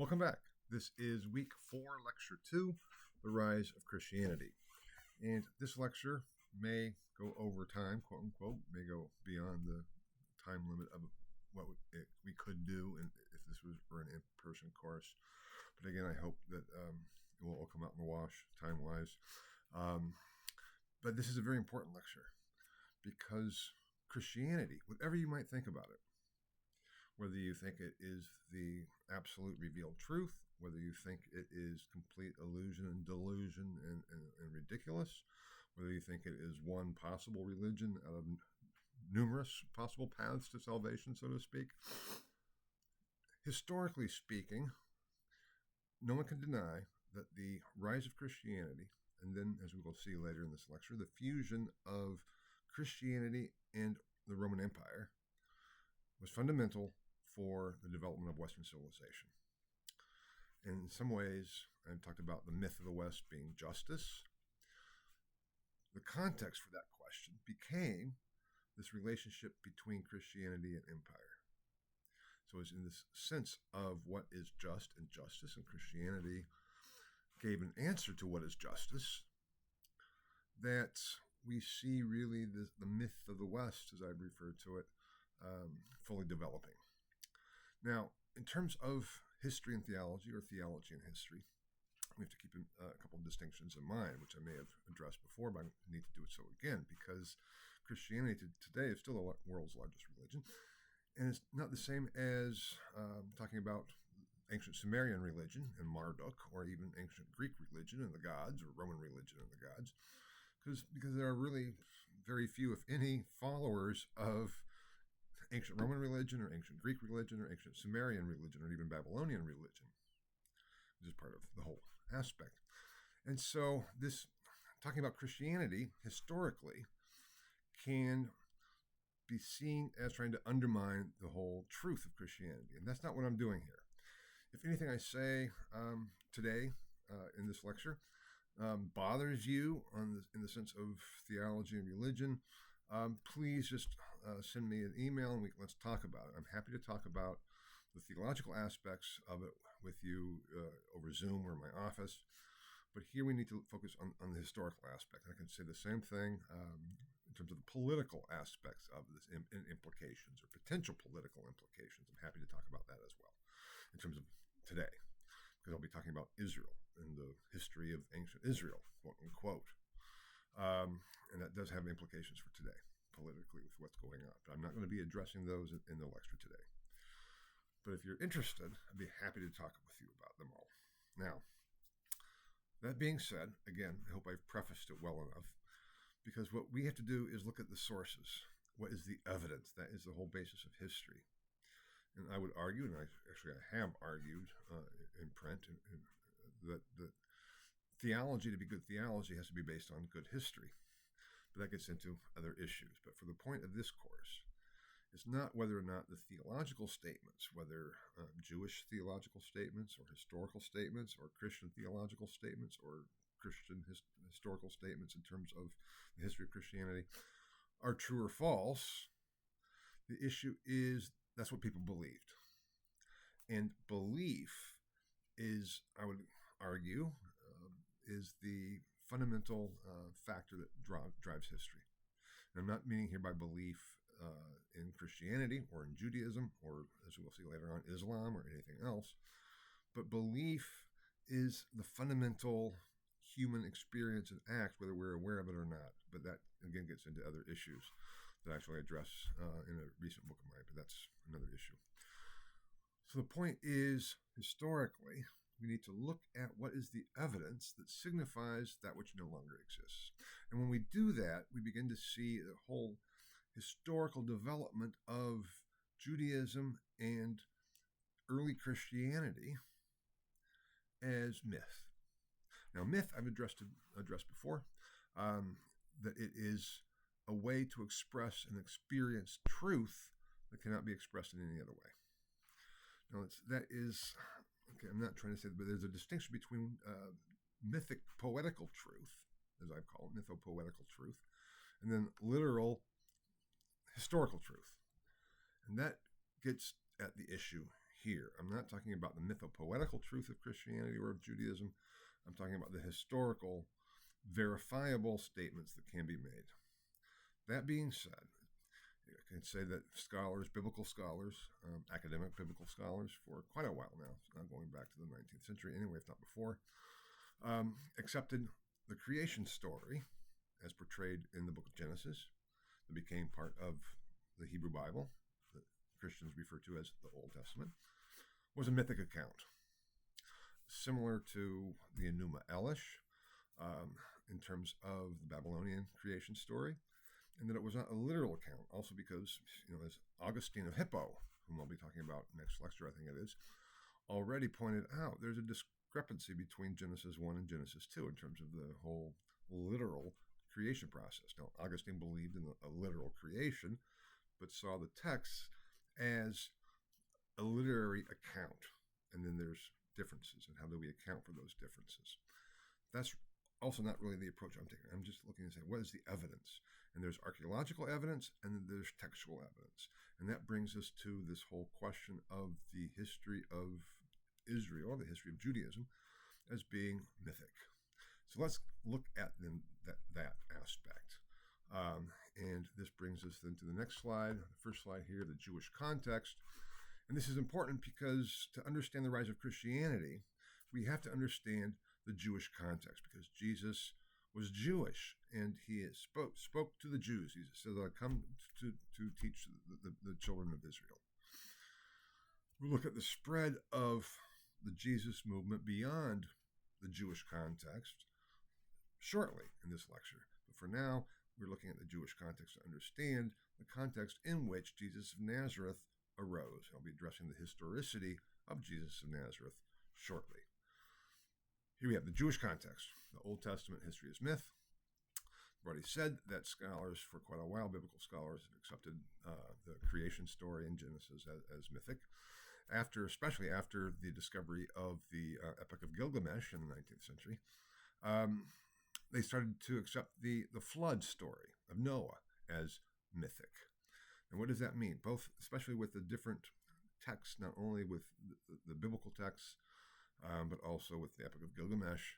Welcome back. This is week 4, lecture 2, The Rise of Christianity. And this lecture may go over time, quote unquote, may go beyond the time limit of what we could do if this were an in-person course. But again, I hope that it will all come out in the wash time-wise. But this is a very important lecture because Christianity, whatever you might think about it, whether you think it is the absolute revealed truth, whether you think it is complete illusion and delusion and ridiculous, whether you think it is one possible religion out of numerous possible paths to salvation, so to speak, historically speaking, no one can deny that the rise of Christianity, and then, as we will see later in this lecture, the fusion of Christianity and the Roman Empire was fundamental for the development of Western civilization. In some ways, I talked about the myth of the West being justice. The context for that question became this relationship between Christianity and empire. So it's in this sense of what is just and justice, and Christianity gave an answer to what is justice, that we see really the myth of the West, as I'd refer to it, fully developing. Now, in terms of history and theology, or theology and history, we have to keep a couple of distinctions in mind, which I may have addressed before, but I need to do it so again, because Christianity today is still the world's largest religion, and it's not the same as talking about ancient Sumerian religion and Marduk, or even ancient Greek religion and the gods, or Roman religion and the gods, because there are really very few, if any, followers of ancient Roman religion or ancient Greek religion or ancient Sumerian religion or even Babylonian religion, which is part of the whole aspect. And so this, talking about Christianity historically, can be seen as trying to undermine the whole truth of Christianity. And that's not what I'm doing here. If anything I say today in this lecture bothers you in the sense of theology and religion, please just send me an email and let's talk about it. I'm happy to talk about the theological aspects of it with you over Zoom or my office. But here we need to focus on the historical aspect. I can say the same thing in terms of the political aspects of this implications or potential political implications. I'm happy to talk about that as well in terms of today, because I'll be talking about Israel and the history of ancient Israel, quote unquote. And that does have implications for today, politically, with what's going on. But I'm not going to be addressing those in the lecture today. But if you're interested, I'd be happy to talk with you about them all. Now, that being said, again, I hope I've prefaced it well enough, because what we have to do is look at the sources. What is the evidence? That is the whole basis of history. And I would argue, and I have argued in print, that theology, to be good theology, has to be based on good history. But that gets into other issues. But for the point of this course, it's not whether or not the theological statements, whether Jewish theological statements or historical statements or Christian theological statements or Christian historical statements in terms of the history of Christianity, are true or false. The issue is that's what people believed. And belief is, I would argue, is the fundamental factor that drives history. And I'm not meaning here by belief in Christianity or in Judaism or, as we'll see later on, Islam or anything else. But belief is the fundamental human experience and act, whether we're aware of it or not. But that, again, gets into other issues that I actually address in a recent book of mine, but that's another issue. So the point is, historically, we need to look at what is the evidence that signifies that which no longer exists. And when we do that, we begin to see the whole historical development of Judaism and early Christianity as myth. Now, myth I've addressed before, that it is a way to express and experience truth that cannot be expressed in any other way. Now, that is, okay, I'm not trying to say that, but there's a distinction between mythic poetical truth, as I call it, mythopoetical truth, and then literal historical truth. And that gets at the issue here. I'm not talking about the mythopoetical truth of Christianity or of Judaism. I'm talking about the historical, verifiable statements that can be made. That being said, I can say that scholars, biblical scholars, academic biblical scholars, for quite a while now, going back to the 19th century anyway, if not before, accepted the creation story as portrayed in the book of Genesis, that became part of the Hebrew Bible, that Christians refer to as the Old Testament, was a mythic account, similar to the Enuma Elish in terms of the Babylonian creation story, and that it was not a literal account, also because, as Augustine of Hippo, whom I'll be talking about next lecture, I think it is, already pointed out, there's a discrepancy between Genesis 1 and Genesis 2 in terms of the whole literal creation process. Now, Augustine believed in a literal creation, but saw the text as a literary account. And then there's differences, and how do we account for those differences? That's also not really the approach I'm taking. I'm just looking and saying, what is the evidence? And there's archaeological evidence, and then there's textual evidence. And that brings us to this whole question of the history of Israel, the history of Judaism, as being mythic. So let's look at that aspect. And this brings us then to the next slide, the first slide here, the Jewish context. And this is important because to understand the rise of Christianity, we have to understand the Jewish context, because Jesus was Jewish, and he spoke to the Jews. He said, "I come to teach the children of Israel." We'll look at the spread of the Jesus movement beyond the Jewish context shortly in this lecture. But for now, we're looking at the Jewish context to understand the context in which Jesus of Nazareth arose. I'll be addressing the historicity of Jesus of Nazareth shortly. Here we have the Jewish context. The Old Testament history is myth. I've already said that scholars, for quite a while, biblical scholars, have accepted the creation story in Genesis as mythic. Especially after the discovery of the Epic of Gilgamesh in the 19th century, they started to accept the flood story of Noah as mythic. And what does that mean? Both, especially with the different texts, not only with the biblical texts, but also with the Epic of Gilgamesh,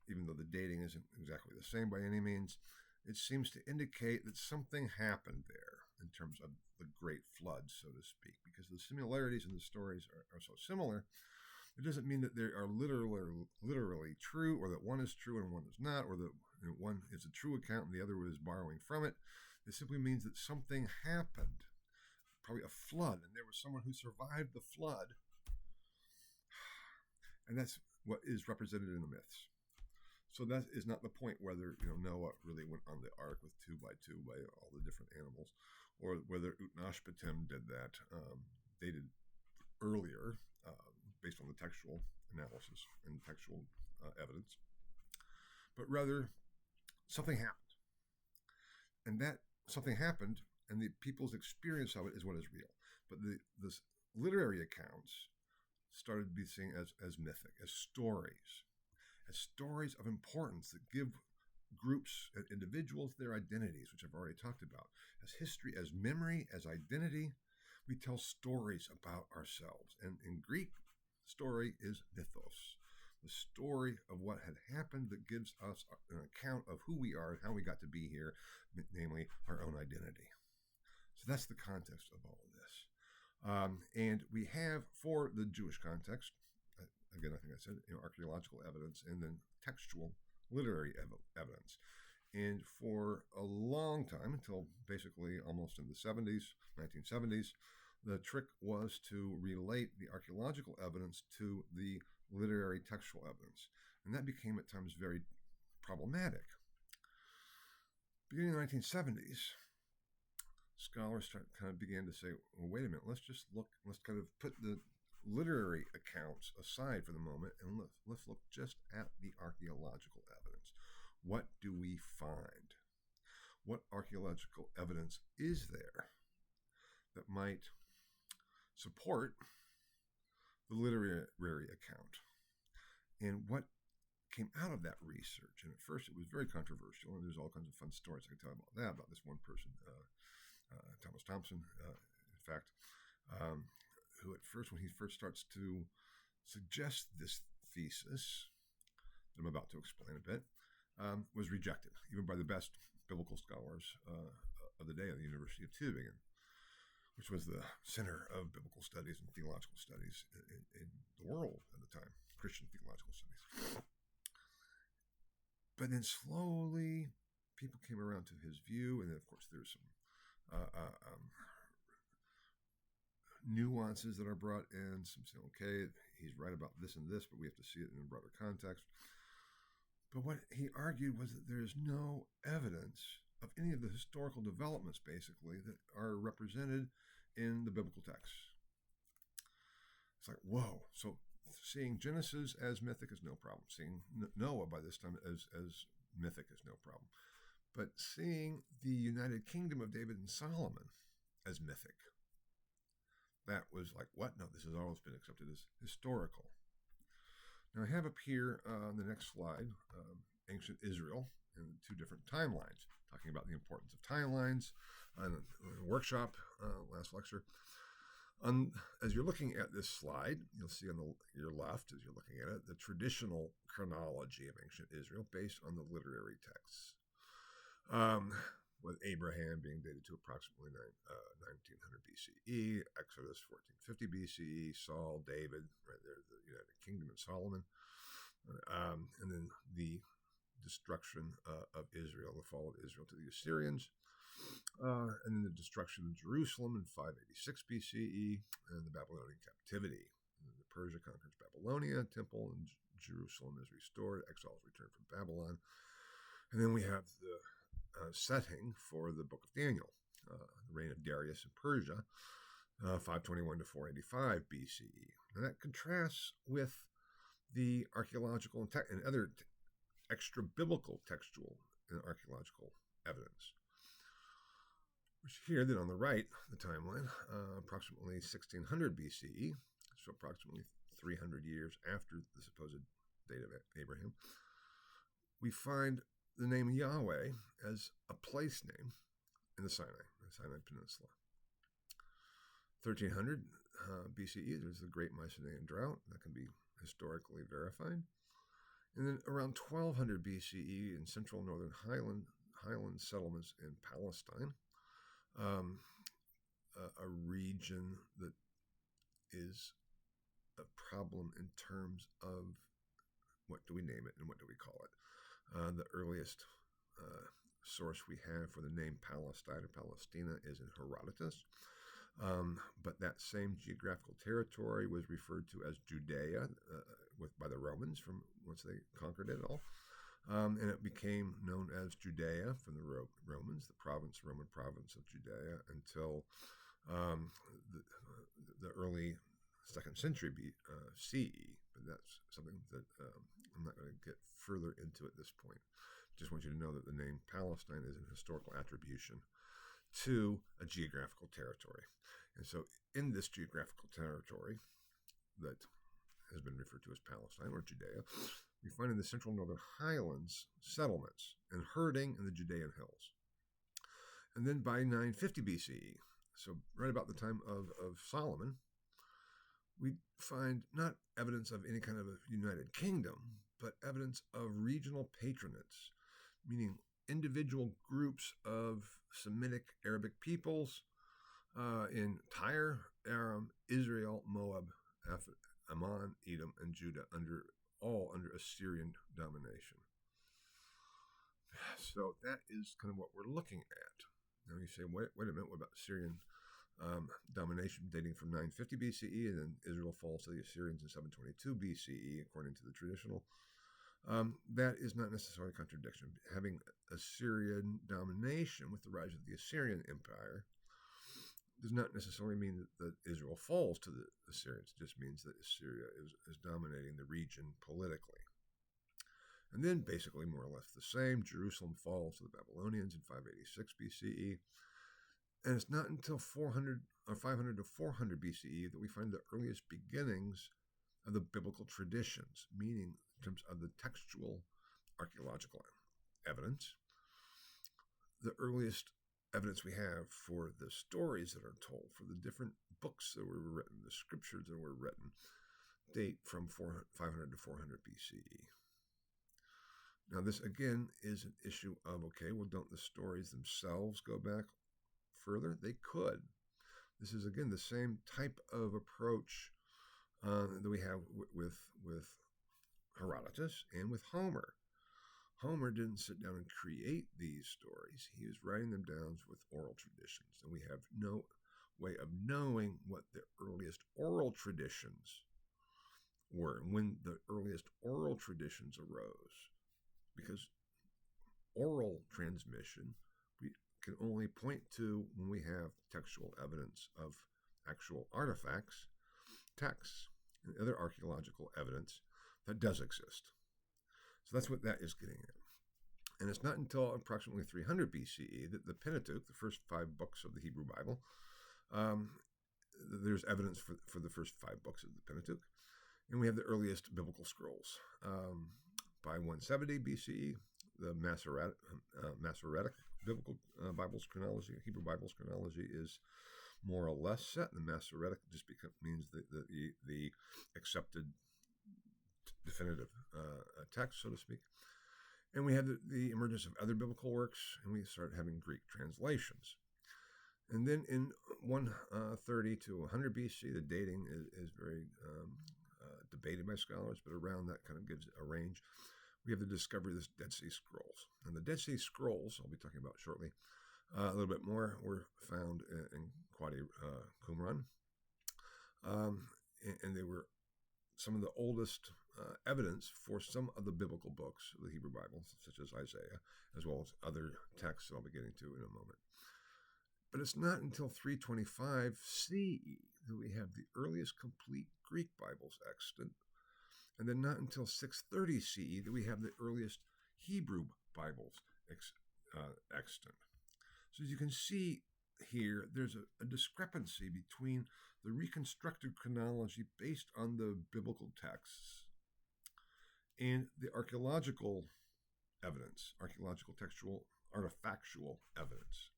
even though the dating isn't exactly the same by any means, it seems to indicate that something happened there in terms of the Great Flood, so to speak, because the similarities in the stories are so similar. It doesn't mean that they are literally true, or that one is true and one is not, or that one is a true account and the other is borrowing from it. It simply means that something happened, probably a flood, and there was someone who survived the flood. And that's what is represented in the myths. So that is not the point whether Noah really went on the ark with 2 by 2 by all the different animals, or whether Utnashpatim did that dated earlier based on the textual analysis and textual evidence. But rather, something happened. And that something happened, and the people's experience of it is what is real. But the literary accounts started to be seen as mythic, as stories of importance that give groups and individuals their identities, which I've already talked about. As history, as memory, as identity, we tell stories about ourselves. And in Greek, story is mythos, the story of what had happened that gives us an account of who we are and how we got to be here, namely our own identity. So that's the context of all of this. And we have, for the Jewish context, again, I think I said, archaeological evidence and then textual literary evidence. And for a long time, until basically almost in the 1970s, the trick was to relate the archaeological evidence to the literary textual evidence. And that became at times very problematic. Beginning in the 1970s, scholars began to say, well, wait a minute, let's kind of put the literary accounts aside for the moment, and let's look just at the archaeological evidence. What do we find? What archaeological evidence is there that might support the literary account? And what came out of that research? And at first it was very controversial, and there's all kinds of fun stories I can tell about that, about this one person, Thomas Thompson, in fact, who at first, when he first starts to suggest this thesis that I'm about to explain a bit, was rejected, even by the best biblical scholars of the day at the University of Tübingen, which was the center of biblical studies and theological studies in the world at the time, Christian theological studies. But then slowly, people came around to his view, and then, of course, there's some nuances that are brought in. Some say, okay, he's right about this and this, but we have to see it in a broader context. But what he argued was that there is no evidence of any of the historical developments, basically, that are represented in the biblical texts. It's like, whoa. So seeing Genesis as mythic is no problem. Seeing Noah by this time as mythic is no problem. But seeing the United Kingdom of David and Solomon as mythic, that was like, what? No, this has always been accepted as historical. Now I have up here on the next slide, ancient Israel in two different timelines, talking about the importance of timelines on a workshop last lecture. As you're looking at this slide, you'll see on your left, as you're looking at it, the traditional chronology of ancient Israel based on the literary texts, with Abraham being dated to approximately 1900 BCE, Exodus 1450 BCE, Saul, David, right there, the United Kingdom and Solomon, and then the destruction of Israel, the fall of Israel to the Assyrians, and then the destruction of Jerusalem in 586 BCE, and the Babylonian captivity. Persia conquers Babylonia, temple and Jerusalem is restored, exiles return from Babylon. And then we have the setting for the book of Daniel, the reign of Darius in Persia, 521 to 485 BCE. And that contrasts with the archaeological and other extra biblical textual and archaeological evidence. Which here, then on the right, the timeline, approximately 1600 BCE, so approximately 300 years after the supposed date of Abraham, we find the name Yahweh as a place name in the Sinai Peninsula. 1300 BCE, there's the Great Mycenaean Drought. That can be historically verified. And then around 1200 BCE in central northern highland settlements in Palestine, a region that is a problem in terms of what do we name it and what do we call it. The earliest source we have for the name Palestine or Palestina is in Herodotus. But that same geographical territory was referred to as Judea by the Romans from once they conquered it all. And it became known as Judea from the Romans, the Roman province of Judea, until the early 2nd century CE. But that's something that I'm not going to get further into at this point. Just want you to know that the name Palestine is an historical attribution to a geographical territory. And so in this geographical territory that has been referred to as Palestine or Judea, we find in the central northern highlands settlements and herding in the Judean hills. And then by 950 BCE, so right about the time of Solomon, we find not evidence of any kind of a united kingdom, but evidence of regional patronage, meaning individual groups of Semitic Arabic peoples in Tyre, Aram, Israel, Moab, Ammon, Edom, and Judah, all under Assyrian domination. So that is kind of what we're looking at. Now you say, wait a minute, what about Assyrian domination dating from 950 BCE, and then Israel falls to the Assyrians in 722 BCE, according to the traditional. That is not necessarily a contradiction. Having Assyrian domination with the rise of the Assyrian Empire does not necessarily mean that Israel falls to the Assyrians. It just means that Assyria is dominating the region politically. And then basically more or less the same. Jerusalem falls to the Babylonians in 586 BCE. And it's not until 500 to 400 BCE that we find the earliest beginnings of the biblical traditions, meaning in terms of the textual archaeological evidence, the earliest evidence we have for the stories that are told, for the different books that were written, the scriptures that were written, date from 500 to 400 BCE. Now, this again is an issue of, okay, well, don't the stories themselves go back further? They could. This is, again, the same type of approach that we have with Herodotus and with Homer. Homer didn't sit down and create these stories. He was writing them down with oral traditions, and we have no way of knowing what the earliest oral traditions were, when the earliest oral traditions arose, because oral transmission we can only point to when we have textual evidence of actual artifacts, texts, and other archaeological evidence that does exist. So that's what that is getting at. And it's not until approximately 300 BCE that the Pentateuch, the first 5 books of the Hebrew Bible, there's evidence for the first 5 books of the Pentateuch. And we have the earliest biblical scrolls. By 170 BCE, the Masoretic biblical Bible's chronology, Hebrew Bible's chronology, is more or less set. And the Masoretic just means the accepted definitive text, so to speak. And we have the emergence of other biblical works, and we start having Greek translations. And then in 130 to 100 BC, the dating is very debated by scholars, but around that kind of gives a range. We have the discovery of the Dead Sea Scrolls. And the Dead Sea Scrolls, I'll be talking about shortly, a little bit more, were found in Wadi Qumran. And they were some of the oldest evidence for some of the biblical books of the Hebrew Bible, such as Isaiah, as well as other texts that I'll be getting to in a moment. But it's not until 325 CE that we have the earliest complete Greek Bibles extant, and then not until 630 CE that we have the earliest Hebrew Bibles extant. So as you can see here, there's a discrepancy between the reconstructed chronology based on the biblical texts and the archaeological evidence, archaeological textual, artifactual evidence.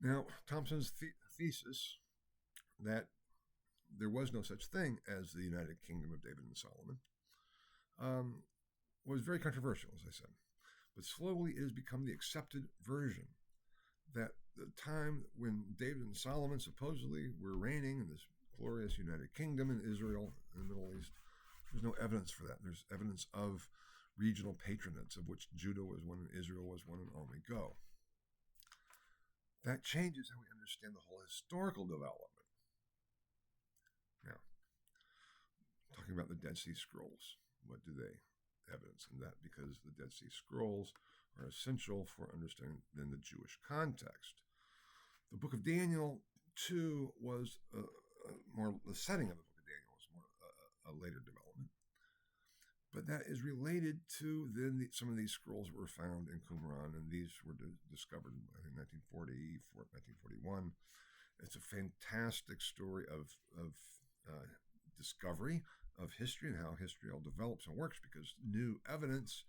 Now, Thompson's thesis that there was no such thing as the United Kingdom of David and Solomon was very controversial, as I said. But slowly it has become the accepted version that the time when David and Solomon supposedly were reigning in this glorious United Kingdom in Israel, in the Middle East, there's no evidence for that. There's evidence of regional patronates, of which Judah was one and Israel was one, and on we go. That changes how we understand the whole historical development. Now, talking about the Dead Sea Scrolls, what do they evidence? And that because the Dead Sea Scrolls are essential for understanding then the Jewish context. The book of Daniel, too, was more, the setting of the book of Daniel was more a later development. But that is related to then some of these scrolls were found in Qumran, and these were discovered in, I think, 1941. It's a fantastic story of discovery of history and how history all develops and works, because new evidence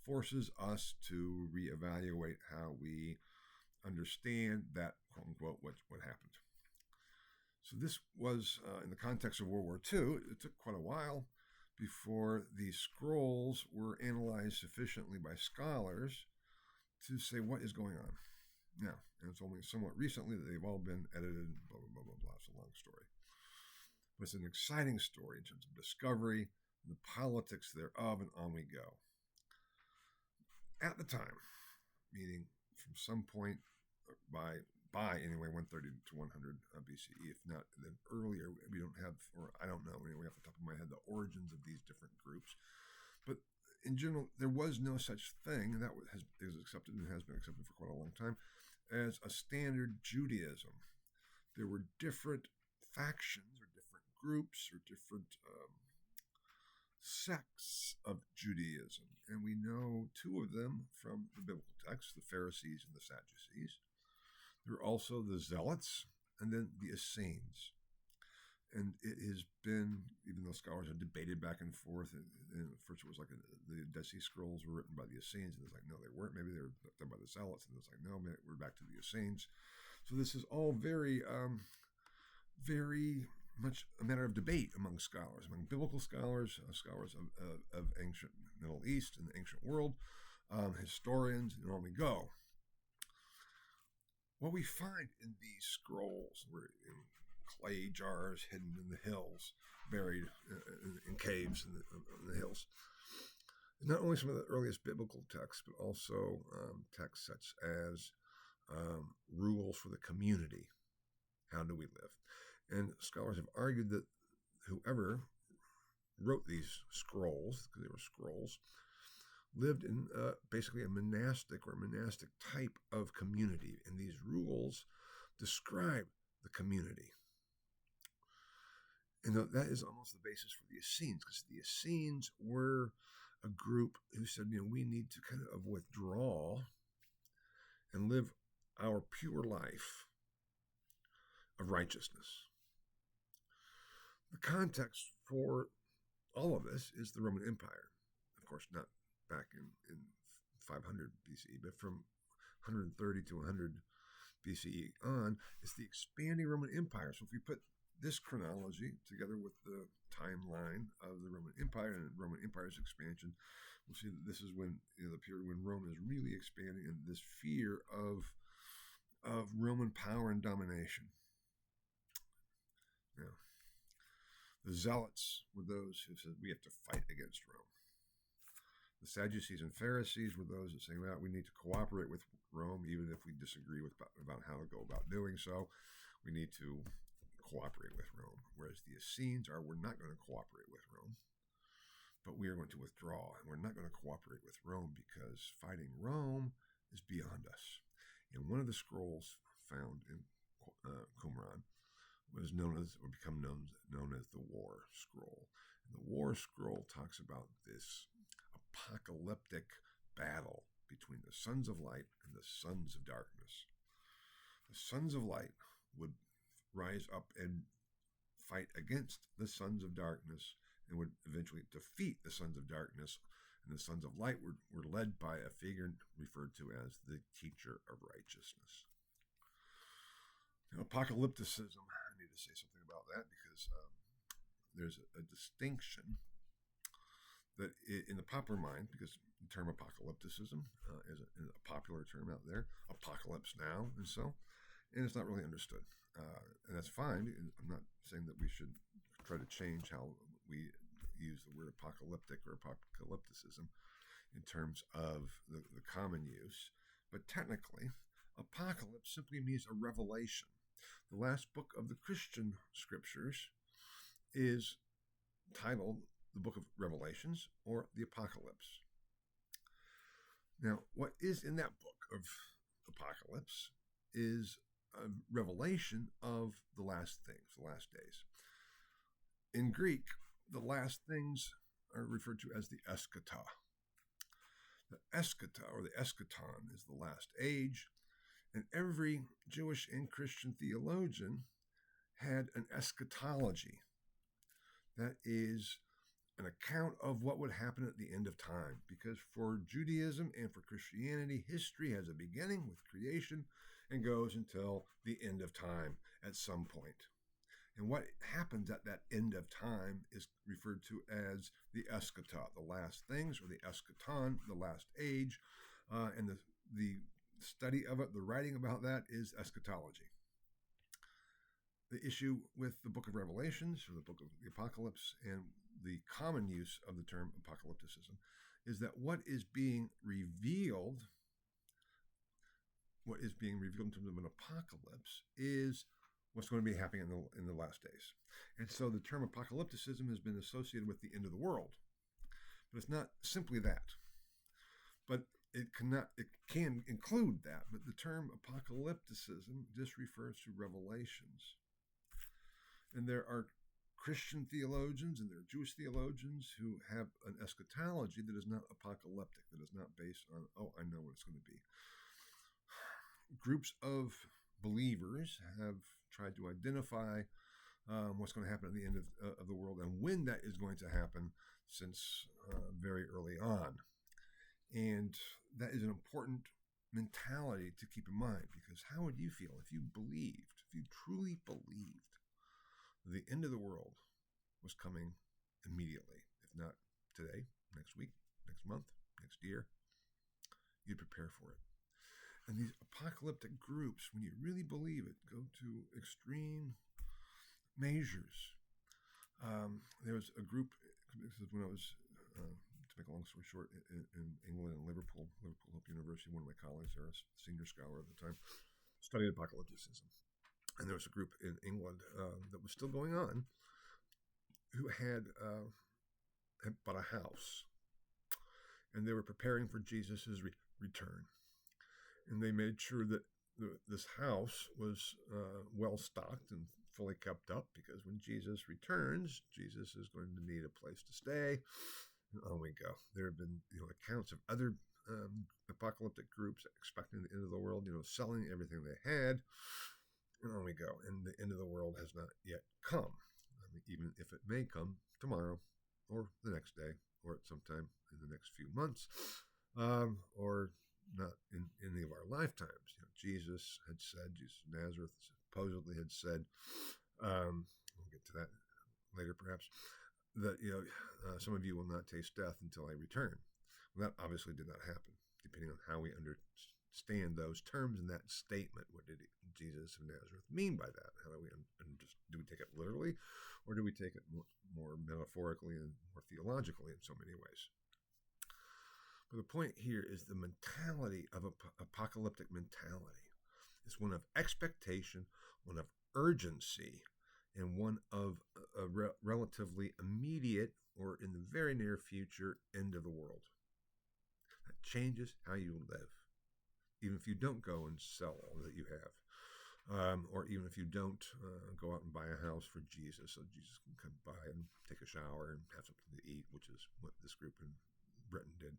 forces us to reevaluate how we understand that, quote unquote, what happened. So this was in the context of World War II. It took quite a while before these scrolls were analyzed sufficiently by scholars to say what is going on. Now, and it's only somewhat recently that they've all been edited, blah, blah, blah, blah, blah. It's a long story. But it's an exciting story in terms of discovery, the politics thereof, and on we go. At the time, meaning from some point by anyway, 130 to 100 BCE, if not then earlier, we don't have, or I don't know anyway off the top of my head, the origins of these different groups. But in general, there was no such thing, and that is accepted and has been accepted for quite a long time, as a standard Judaism. There were different factions or different groups or different sects of Judaism, and we know 2 of them from the biblical text, the Pharisees and the Sadducees. There are also the Zealots, and then the Essenes. And it has been, even though scholars have debated back and forth, and first it was like the Dead Sea Scrolls were written by the Essenes, and it's like, no, they weren't. Maybe they were done by the Zealots, and it's like, no, we're back to the Essenes. So this is all very much a matter of debate among scholars, among biblical scholars, scholars of ancient Middle East and the ancient world, historians, and on we go. What we find in these scrolls were in clay jars hidden in the hills, buried in caves in the hills. Not only some of the earliest biblical texts, but also texts such as rules for the community. How do we live? And scholars have argued that whoever wrote these scrolls, because they were scrolls, lived in basically a monastic type of community. And these rules describe the community. And that is almost the basis for the Essenes, because the Essenes were a group who said, we need to kind of withdraw and live our pure life of righteousness. The context for all of this is the Roman Empire. Of course, not back in 500 BCE, but from 130 to 100 BCE on, is the expanding Roman Empire. So if we put this chronology together with the timeline of the Roman Empire and Roman Empire's expansion, we'll see that this is when the period when Rome is really expanding, and this fear of Roman power and domination. Now, the Zealots were those who said we have to fight against Rome. The Sadducees and Pharisees were those that say, well, we need to cooperate with Rome, even if we disagree about how to go about doing so. We need to cooperate with Rome. Whereas the Essenes are, we're not going to cooperate with Rome, but we are going to withdraw, and we're not going to cooperate with Rome because fighting Rome is beyond us. And one of the scrolls found in Qumran was known as the War Scroll. And the War Scroll talks about this apocalyptic battle between the sons of light and the sons of darkness. The sons of light would rise up and fight against the sons of darkness and would eventually defeat the sons of darkness. And the sons of light were led by a figure referred to as the teacher of righteousness. Apocalypticism, I need to say something about that because there's a distinction that in the popular mind, because the term apocalypticism is a popular term out there, apocalypse now, and it's not really understood. And that's fine. I'm not saying that we should try to change how we use the word apocalyptic or apocalypticism in terms of the common use. But technically, apocalypse simply means a revelation. The last book of the Christian scriptures is titled the Book of Revelations or the Apocalypse. Now, what is in that book of Apocalypse is a revelation of the last things, the last days. In Greek, the last things are referred to as the eschata. The eschata, or the eschaton, is the last age, and every Jewish and Christian theologian had an eschatology. That is an account of what would happen at the end of time, because for Judaism and for Christianity, history has a beginning with creation and goes until the end of time at some point. And what happens at that end of time is referred to as the eschata, the last things, or the eschaton, the last age. And the study of it, the writing about that, is eschatology. The issue with the book of Revelations, or the book of the Apocalypse, and the common use of the term apocalypticism is that what is being revealed in terms of an apocalypse is what's going to be happening in the last days. And so the term apocalypticism has been associated with the end of the world. But it's not simply that. But it can include that. But the term apocalypticism just refers to revelations. And there are Christian theologians and there are Jewish theologians who have an eschatology that is not apocalyptic, that is not based on, I know what it's going to be. Groups of believers have tried to identify what's going to happen at the end of the world and when that is going to happen since very early on. And that is an important mentality to keep in mind, because how would you feel if you truly believed the end of the world was coming immediately, if not today, next week, next month, next year? You'd prepare for it. And these apocalyptic groups, when you really believe it, go to extreme measures. There was a group, this is when I was, to make a long story short, in England and Liverpool Hope University. One of my colleagues there, a senior scholar at the time, studied apocalypticism. And there was a group in England that was still going on who had bought a house. And they were preparing for Jesus' return. And they made sure that this house was well stocked and fully kept up, because when Jesus returns, Jesus is going to need a place to stay. And on we go. There have been accounts of other apocalyptic groups expecting the end of the world, selling everything they had. And on we go. And the end of the world has not yet come. I mean, even if it may come tomorrow or the next day or at some time in the next few months, or not in any of our lifetimes. Jesus had said, Jesus of Nazareth supposedly had said, we'll get to that later perhaps, that some of you will not taste death until I return. Well, that obviously did not happen, depending on how we understand those terms in that statement. What did Jesus of Nazareth mean by that? How do we do we take it literally, or do we take it more metaphorically and more theologically in so many ways? But the point here is the mentality of apocalyptic mentality is one of expectation, one of urgency, and one of a relatively immediate, or in the very near future, end of the world. That changes how you live, even if you don't go and sell all that you have, or even if you don't go out and buy a house for Jesus, so Jesus can come by and take a shower and have something to eat, which is what this group in Britain did.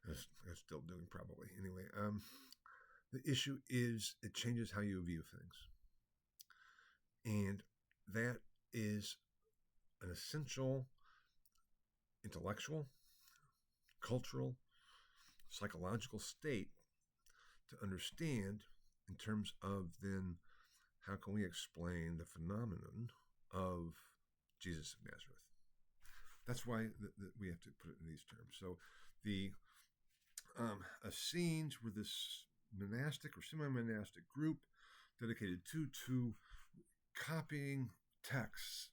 They're still doing probably. Anyway, the issue is it changes how you view things. And that is an essential intellectual, cultural, psychological state to understand in terms of then how can we explain the phenomenon of Jesus of Nazareth. That's why we have to put it in these terms. So the Essenes were this monastic or semi-monastic group dedicated to copying texts,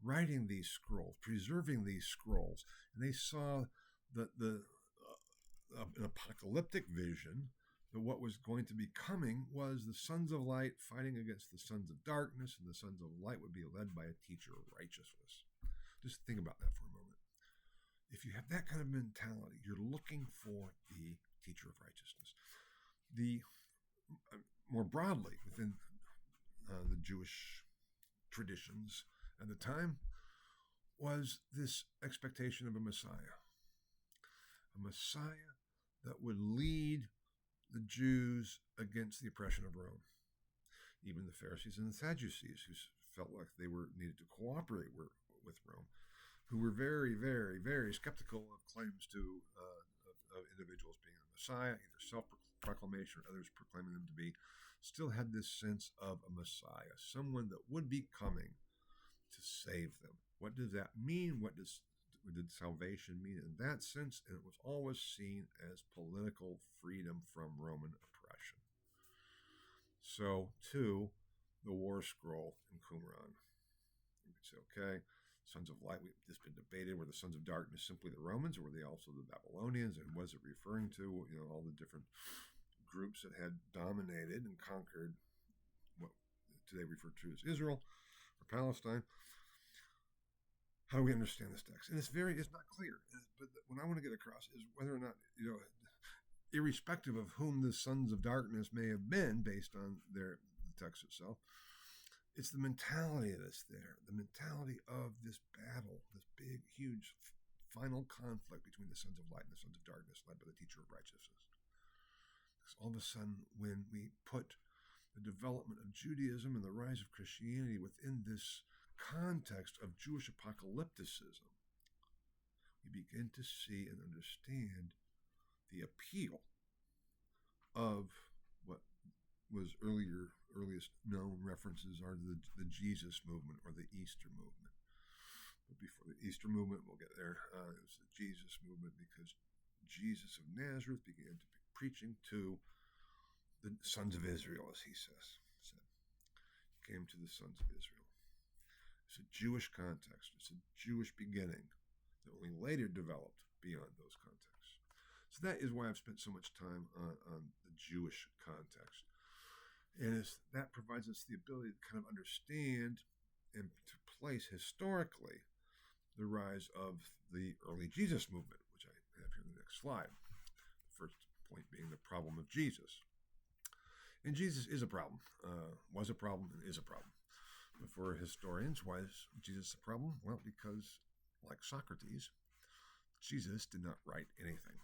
writing these scrolls, preserving these scrolls. And they saw that an apocalyptic vision that what was going to be coming was the sons of light fighting against the sons of darkness, and the sons of light would be led by a teacher of righteousness. Just think about that for a moment. If you have that kind of mentality, you're looking for the teacher of righteousness. More broadly, within the Jewish traditions at the time, was this expectation of a Messiah that would lead the Jews against the oppression of Rome. Even the Pharisees and the Sadducees, who felt like they needed to cooperate with Rome, who were very, very, very skeptical of claims of individuals being a Messiah, either self-proclamation or others proclaiming them to be, still had this sense of a Messiah, someone that would be coming to save them. What does that mean? What did salvation mean in that sense? And it was always seen as political freedom from Roman oppression. So, too, the war scroll in Qumran. You could say, okay, sons of light, we've just been debated, were the sons of darkness simply the Romans, or were they also the Babylonians? And was it referring to, all the different groups that had dominated and conquered what today referred to as Israel or Palestine? How do we understand this text? And it's not clear. But what I want to get across is whether or not, irrespective of whom the sons of darkness may have been based on the text itself, it's the mentality that's there, the mentality of this battle, this big, huge, final conflict between the sons of light and the sons of darkness, led by the teacher of righteousness. Because all of a sudden, when we put the development of Judaism and the rise of Christianity within this context of Jewish apocalypticism, we begin to see and understand the appeal of what was earliest known references are the Jesus movement or the Easter movement. But before the Easter movement, we'll get there. It was the Jesus movement because Jesus of Nazareth began to be preaching to the sons of Israel, as he said. He came to the sons of Israel. It's a Jewish context. It's a Jewish beginning that only later developed beyond those contexts. So that is why I've spent so much time on the Jewish context. And that provides us the ability to kind of understand and to place historically the rise of the early Jesus movement, which I have here in the next slide. The first point being the problem of Jesus. And Jesus is a problem, was a problem, and is a problem. But for historians, why is Jesus a problem? Well, because, like Socrates, Jesus did not write anything.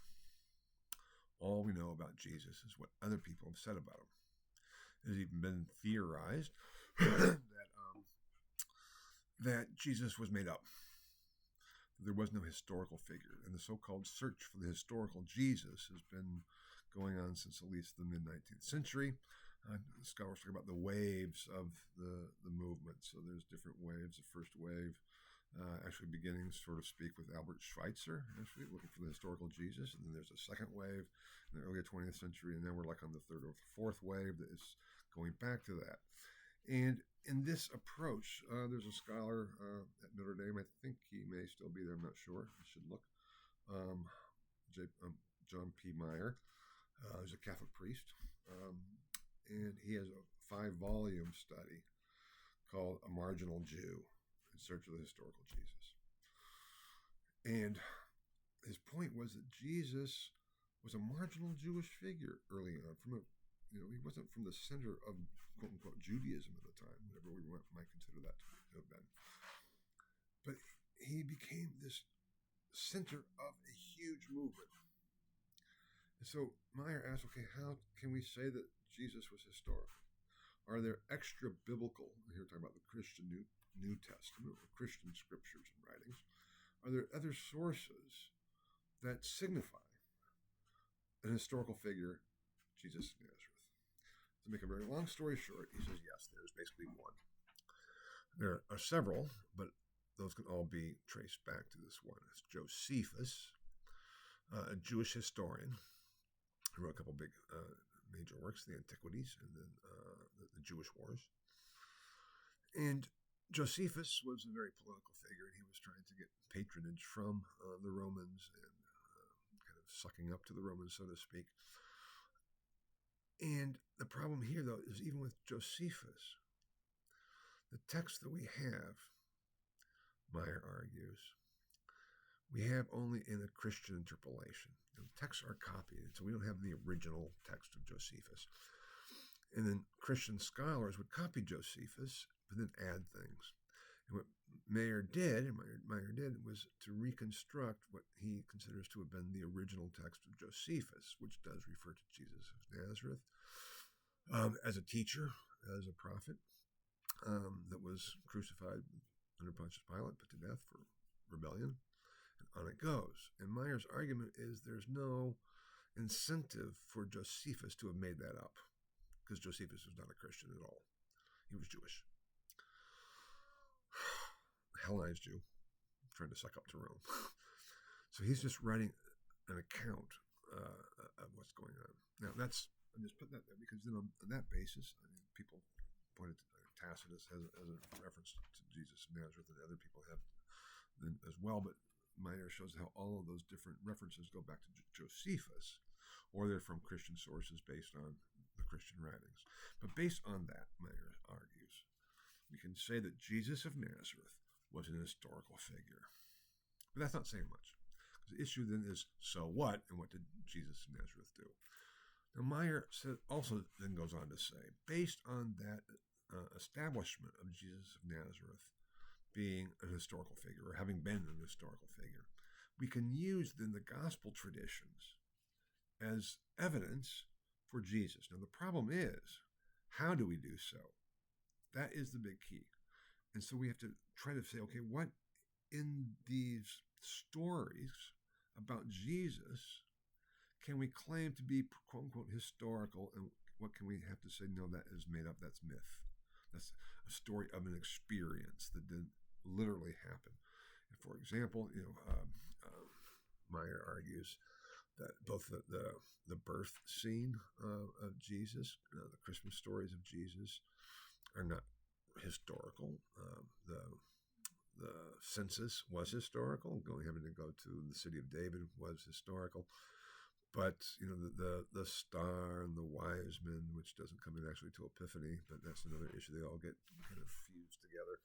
All we know about Jesus is what other people have said about him. It has even been theorized that Jesus was made up. There was no historical figure. And the so-called search for the historical Jesus has been going on since at least the mid-19th century. Scholars talk about the waves of the movement. So there's different waves. The first wave actually beginning, sort of speak, with Albert Schweitzer, actually looking for the historical Jesus. And then there's a second wave in the early 20th century. And then we're like on the third or fourth wave that is going back to that. And in this approach, there's a scholar at Notre Dame. I think he may still be there. I'm not sure. I should look. John P. Meyer. He's a Catholic priest. And he has a 5-volume study called A Marginal Jew in Search of the Historical Jesus. And his point was that Jesus was a marginal Jewish figure early on. He wasn't from the center of quote unquote Judaism at the time, whatever we might consider that to have been. But he became this center of a huge movement. And so Meyer asked, okay, how can we say that Jesus was historical? Are there extra biblical, here we're talking about the Christian New Testament, or Christian scriptures and writings, are there other sources that signify an historical figure, Jesus of Nazareth? To make a very long story short, he says, yes, there's basically one. There are several, but those can all be traced back to this one. It's Josephus, a Jewish historian, who wrote a couple big major works, the Antiquities and then the Jewish Wars. And Josephus was a very political figure, and he was trying to get patronage from the Romans and kind of sucking up to the Romans, so to speak. And the problem here, though, is even with Josephus, the text that we have, Meyer argues, we have only in a Christian interpolation. The texts are copied, so we don't have the original text of Josephus. And then Christian scholars would copy Josephus, but then add things. And what Meyer did was to reconstruct what he considers to have been the original text of Josephus, which does refer to Jesus of Nazareth as a teacher, as a prophet that was crucified under Pontius Pilate, put to death for rebellion. And on it goes. And Meyer's argument is there's no incentive for Josephus to have made that up, because Josephus was not a Christian at all. He was Jewish. Hellenized Jew, trying to suck up to Rome. So he's just writing an account of what's going on. Now I'm just putting that there because then on that basis, people pointed to Tacitus as a reference to Jesus of Nazareth, and other people have as well, but Meyer shows how all of those different references go back to Josephus, or they're from Christian sources based on the Christian writings. But based on that, Meyer argues, we can say that Jesus of Nazareth was an historical figure. But that's not saying much. The issue then is, so what, and what did Jesus of Nazareth do? Now Meyer also then goes on to say, based on that establishment of Jesus of Nazareth being an historical figure, or having been an historical figure, we can use then the gospel traditions as evidence for Jesus. Now the problem is, how do we do so? That is the big key. And so we have to try to say, okay, what in these stories about Jesus can we claim to be quote unquote historical, and what can we have to say? No, that is made up. That's myth. That's a story of an experience that didn't literally happen. And for example, Meyer argues that both the birth scene of Jesus, the Christmas stories of Jesus, are not historical. The census was historical. Having to go to the city of David was historical. But the star and the wise men, which doesn't come in actually till Epiphany, but that's another issue. They all get kind of fused together.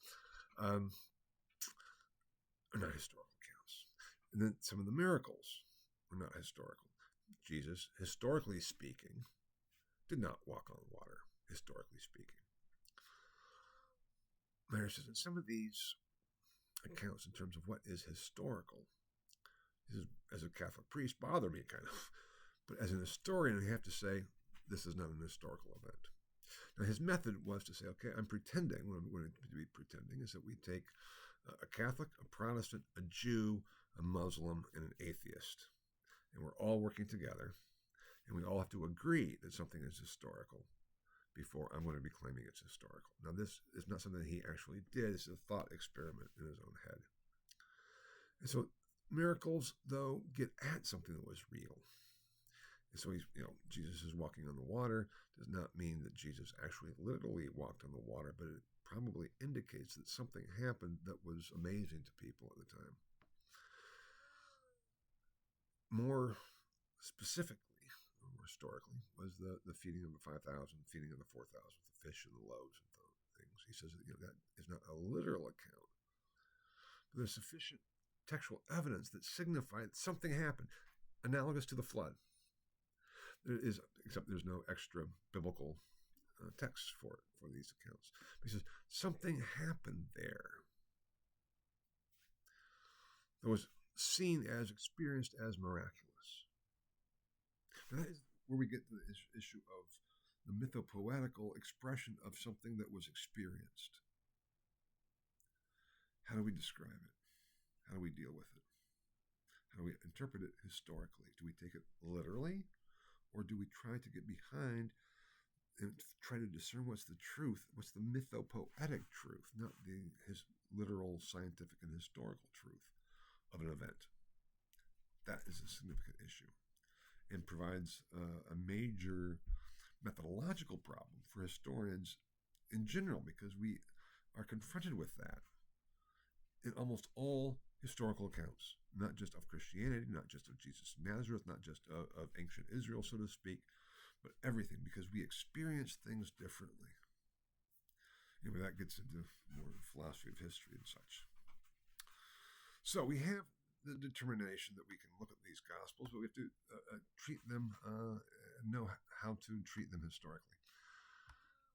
Are not historical accounts. And then some of the miracles were not historical. Jesus, historically speaking, did not walk on water, historically speaking. Meyer says that some of these accounts in terms of what is historical, as a Catholic priest, bother me kind of. But as an historian, I have to say, this is not an historical event. Now, his method was to say, okay, I'm pretending. What I'm going to be pretending is that we take a Catholic, a Protestant, a Jew, a Muslim, and an atheist. And we're all working together. And we all have to agree that something is historical before I'm going to be claiming it's historical. Now, this is not something that he actually did. It's a thought experiment in his own head. And so miracles, though, get at something that was real. And so Jesus is walking on the water does not mean that Jesus actually literally walked on the water, but it probably indicates that something happened that was amazing to people at the time. More specifically, more historically, was the feeding of the 5,000, feeding of the 4,000, the fish and the loaves and things. He says that that is not a literal account, but there's sufficient textual evidence that signified something happened, analogous to the flood. There is, except there's no extra biblical text for these accounts. He says something happened there that was seen as, experienced as miraculous. And that is where we get to the issue of the mythopoetical expression of something that was experienced. How do we describe it? How do we deal with it? How do we interpret it historically? Do we take it literally? Or do we try to get behind and try to discern what's the truth, what's the mythopoetic truth, not his literal scientific and historical truth of an event? That is a significant issue and provides a major methodological problem for historians in general, because we are confronted with that in almost all historical accounts, not just of Christianity, not just of Jesus of Nazareth, not just of ancient Israel, so to speak, but everything, because we experience things differently. That gets into more philosophy of history and such. So we have the determination that we can look at these Gospels, but we have to treat them, know how to treat them historically.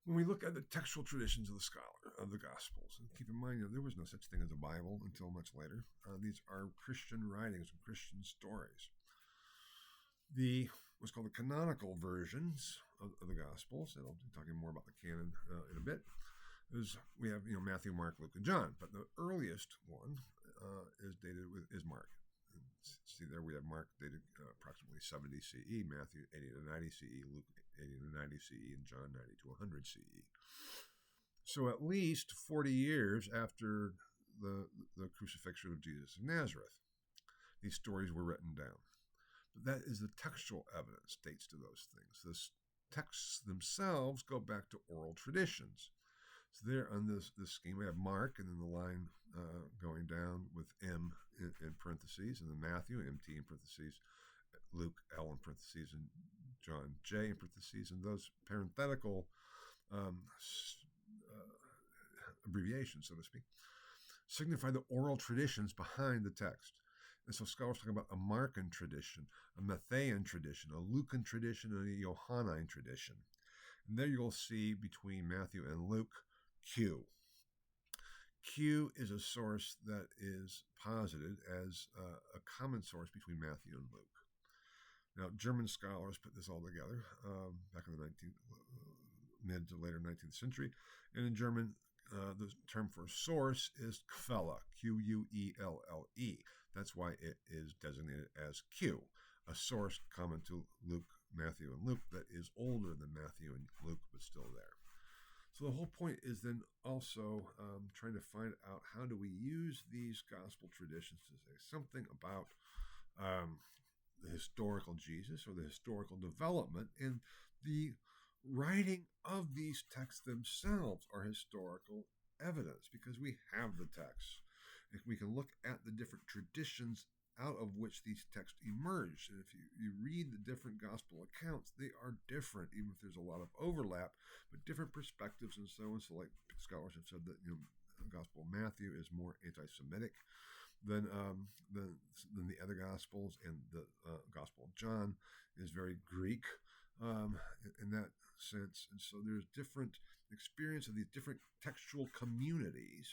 When we look at the textual traditions of the Gospels, and keep in mind, there was no such thing as a Bible until much later. These are Christian writings and Christian stories. What's called the canonical versions of the Gospels, and I'll be talking more about the canon in a bit, we have Matthew, Mark, Luke, and John. But the earliest one is Mark. And see there we have Mark dated approximately 70 CE, Matthew 80 to 90 CE, Luke 80 to 90 CE, and John 90 to 100 CE. So at least 40 years after the crucifixion of Jesus of Nazareth, these stories were written down. But that is the textual evidence dates to those things. The texts themselves go back to oral traditions. So there on this scheme, we have Mark, and then the line going down with M in parentheses, and then Matthew, MT in parentheses, Luke, L in parentheses, and John, J in parentheses, and those parenthetical abbreviations, so to speak, signify the oral traditions behind the text. And so scholars talk about a Markan tradition, a Matthean tradition, a Lucan tradition, and a Johannine tradition. And there you'll see between Matthew and Luke, Q. Q is a source that is posited as a common source between Matthew and Luke. Now, German scholars put this all together back in the mid to later 19th century. And in German, the term for source is Quelle, Quelle. That's why it is designated as Q, a source common to Luke, Matthew, and Luke that is older than Matthew and Luke, but still there. So the whole point is then also trying to find out how do we use these gospel traditions to say something about the historical Jesus or the historical development, and the writing of these texts themselves are historical evidence because we have the texts. If we can look at the different traditions out of which these texts emerge. And if you read the different gospel accounts, they are different, even if there's a lot of overlap, but different perspectives and so on. So like scholars have said that, the Gospel of Matthew is more anti-Semitic than the other Gospels, and the Gospel of John is very Greek in that sense. And so there's different experience of these different textual communities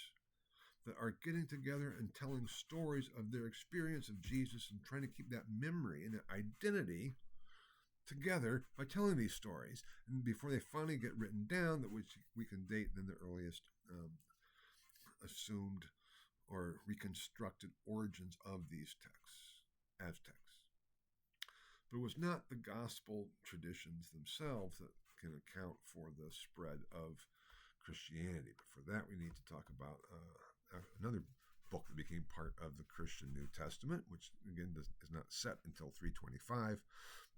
that are getting together and telling stories of their experience of Jesus and trying to keep that memory and that identity together by telling these stories. And before they finally get written down, that which we can date then the earliest assumed or reconstructed origins of these texts as texts. But it was not the gospel traditions themselves that can account for the spread of Christianity. But for that, we need to talk about another book that became part of the Christian New Testament, which again is not set until 325.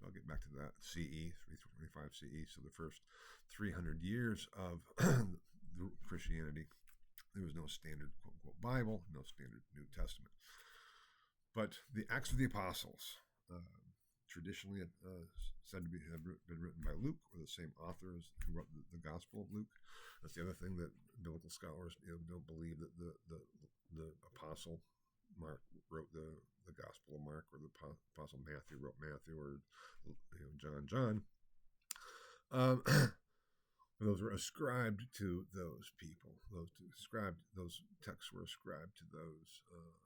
I'll get back to that. CE, 325 CE. So the first 300 years of Christianity, there was no standard quote unquote Bible, no standard New Testament. But the Acts of the Apostles, traditionally said to have been written by Luke, or the same author as who wrote the Gospel of Luke. That's the other thing that biblical scholars don't believe that the Apostle Mark wrote the Gospel of Mark, or the Apostle Matthew wrote Matthew, or John. Those were ascribed to those people. Those texts were ascribed to those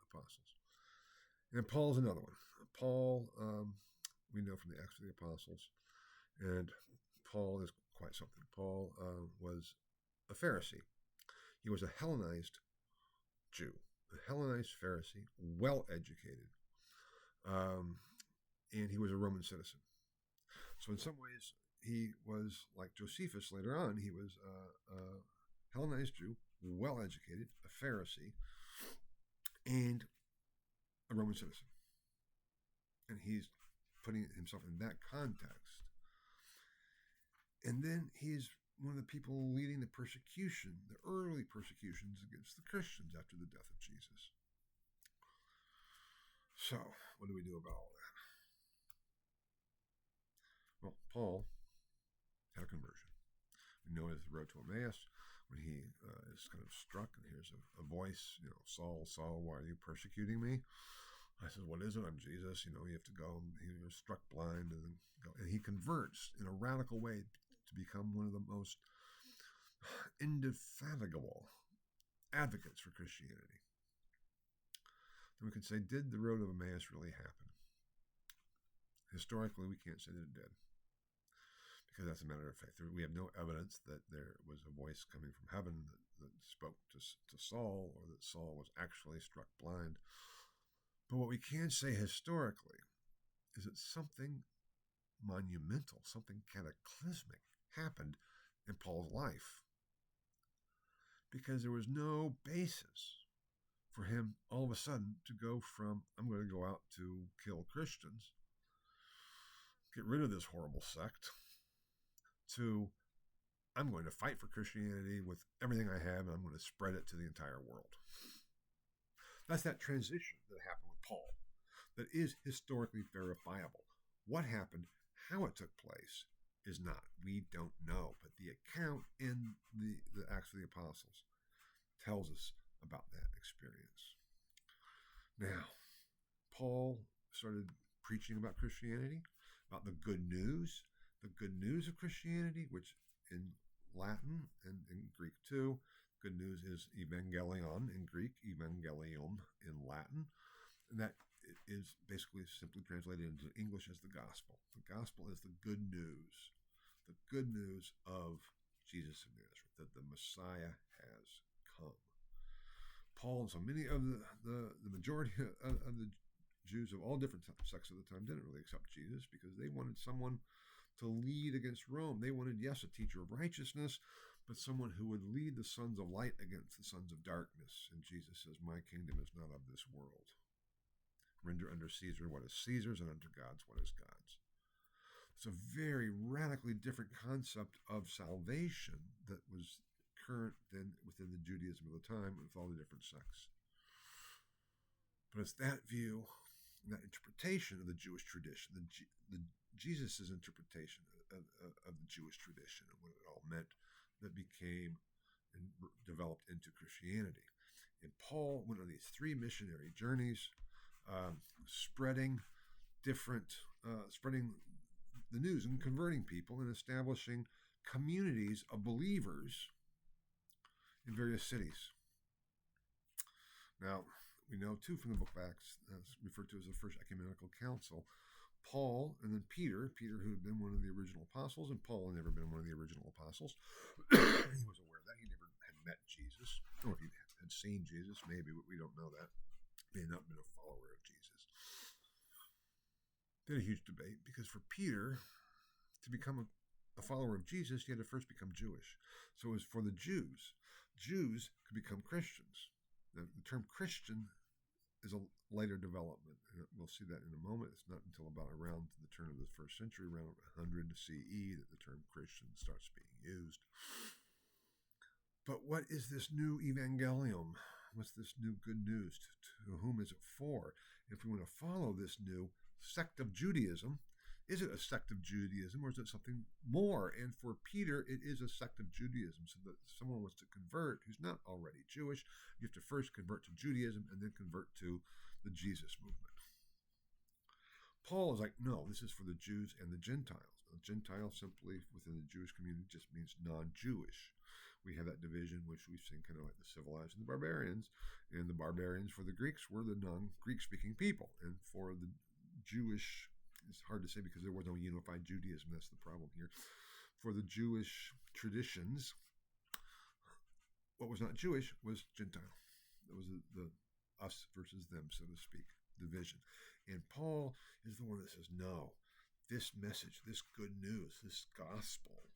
apostles. And Paul's another one. Paul, we know from the Acts of the Apostles, and Paul is quite something. Paul was a Pharisee. He was a Hellenized Jew, a Hellenized Pharisee, well educated, and he was a Roman citizen. So in some ways, he was like Josephus later on. He was a Hellenized Jew, well educated, a Pharisee, and a Roman citizen. And he's putting himself in that context. And then he's one of the people leading the persecution, the early persecutions against the Christians after the death of Jesus. So, what do we do about all that? Well, Paul had a conversion. We know it as the road to Emmaus, when he is kind of struck and hears a voice, Saul, Saul, why are you persecuting me? I said, what is it? I'm Jesus. You have to go. He was struck blind, and he converts in a radical way to become one of the most indefatigable advocates for Christianity. Then we could say, did the road of Emmaus really happen? Historically, we can't say that it did, because that's a matter of faith. We have no evidence that there was a voice coming from heaven that spoke to Saul, or that Saul was actually struck blind. But what we can say historically is that something monumental, something cataclysmic happened in Paul's life, because there was no basis for him all of a sudden to go from, I'm going to go out to kill Christians, get rid of this horrible sect, to I'm going to fight for Christianity with everything I have, and I'm going to spread it to the entire world. That's that transition that happened with Paul that is historically verifiable. What happened, how it took place, is not. We don't know. But the account in the Acts of the Apostles tells us about that experience. Now, Paul started preaching about Christianity, about the good news of Christianity, which in Latin and in Greek too, good news is evangelion in Greek, evangelium in Latin, and that is basically simply translated into English as the gospel. The gospel is the good news of Jesus of Nazareth, that the Messiah has come. Paul and so many of the majority of the Jews of all different sects at the time didn't really accept Jesus because they wanted someone to lead against Rome. They wanted, yes, a teacher of righteousness, but someone who would lead the sons of light against the sons of darkness. And Jesus says, my kingdom is not of this world. Render unto Caesar what is Caesar's, and unto God's what is God's. It's a very radically different concept of salvation that was current then within the Judaism of the time with all the different sects. But it's that view, that interpretation of the Jewish tradition, the Jesus' interpretation of the Jewish tradition and what it all meant, that became and developed into Christianity. And Paul went on these 3 missionary journeys, spreading the news and converting people and establishing communities of believers in various cities. Now, we know too from the book of Acts, referred to as the First Ecumenical Council, Paul and then Peter, who had been one of the original apostles, and Paul had never been one of the original apostles. He was aware of that. He never had met Jesus, or if he had seen Jesus, maybe, but we don't know that. He had not been a follower of Jesus. They had a huge debate because for Peter to become a follower of Jesus, he had to first become Jewish. So it was for the Jews. Jews could become Christians. Now, the term Christian is a later development. We'll see that in a moment. It's not until about around the turn of the first century, around 100 CE, that the term Christian starts being used. But what is this new evangelium? What's this new good news? To whom is it for? If we want to follow this new sect of Judaism, is it a sect of Judaism or is it something more? And for Peter, it is a sect of Judaism. So that if someone wants to convert who's not already Jewish, you have to first convert to Judaism and then convert to the Jesus movement. Paul is like, no, this is for the Jews and the Gentiles. A Gentile simply within the Jewish community just means non-Jewish. We have that division, which we've seen kind of like the civilized and the barbarians. And the barbarians for the Greeks were the non-Greek speaking people. And for the Jewish, it's hard to say because there was no unified Judaism. That's the problem here. For the Jewish traditions, what was not Jewish was Gentile. That was the us versus them, so to speak, division. And Paul is the one that says, no, this message, this good news, this gospel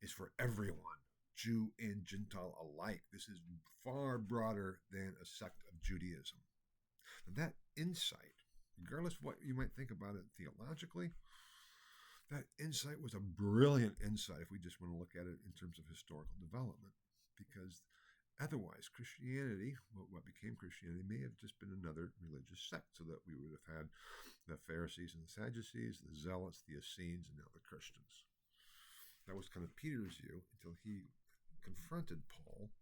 is for everyone, Jew and Gentile alike. This is far broader than a sect of Judaism. And that insight, regardless of what you might think about it theologically, that insight was a brilliant insight if we just want to look at it in terms of historical development. Because otherwise, Christianity, what became Christianity, may have just been another religious sect, so that we would have had the Pharisees and the Sadducees, the Zealots, the Essenes, and now the Christians. That was kind of Peter's view until he confronted Paul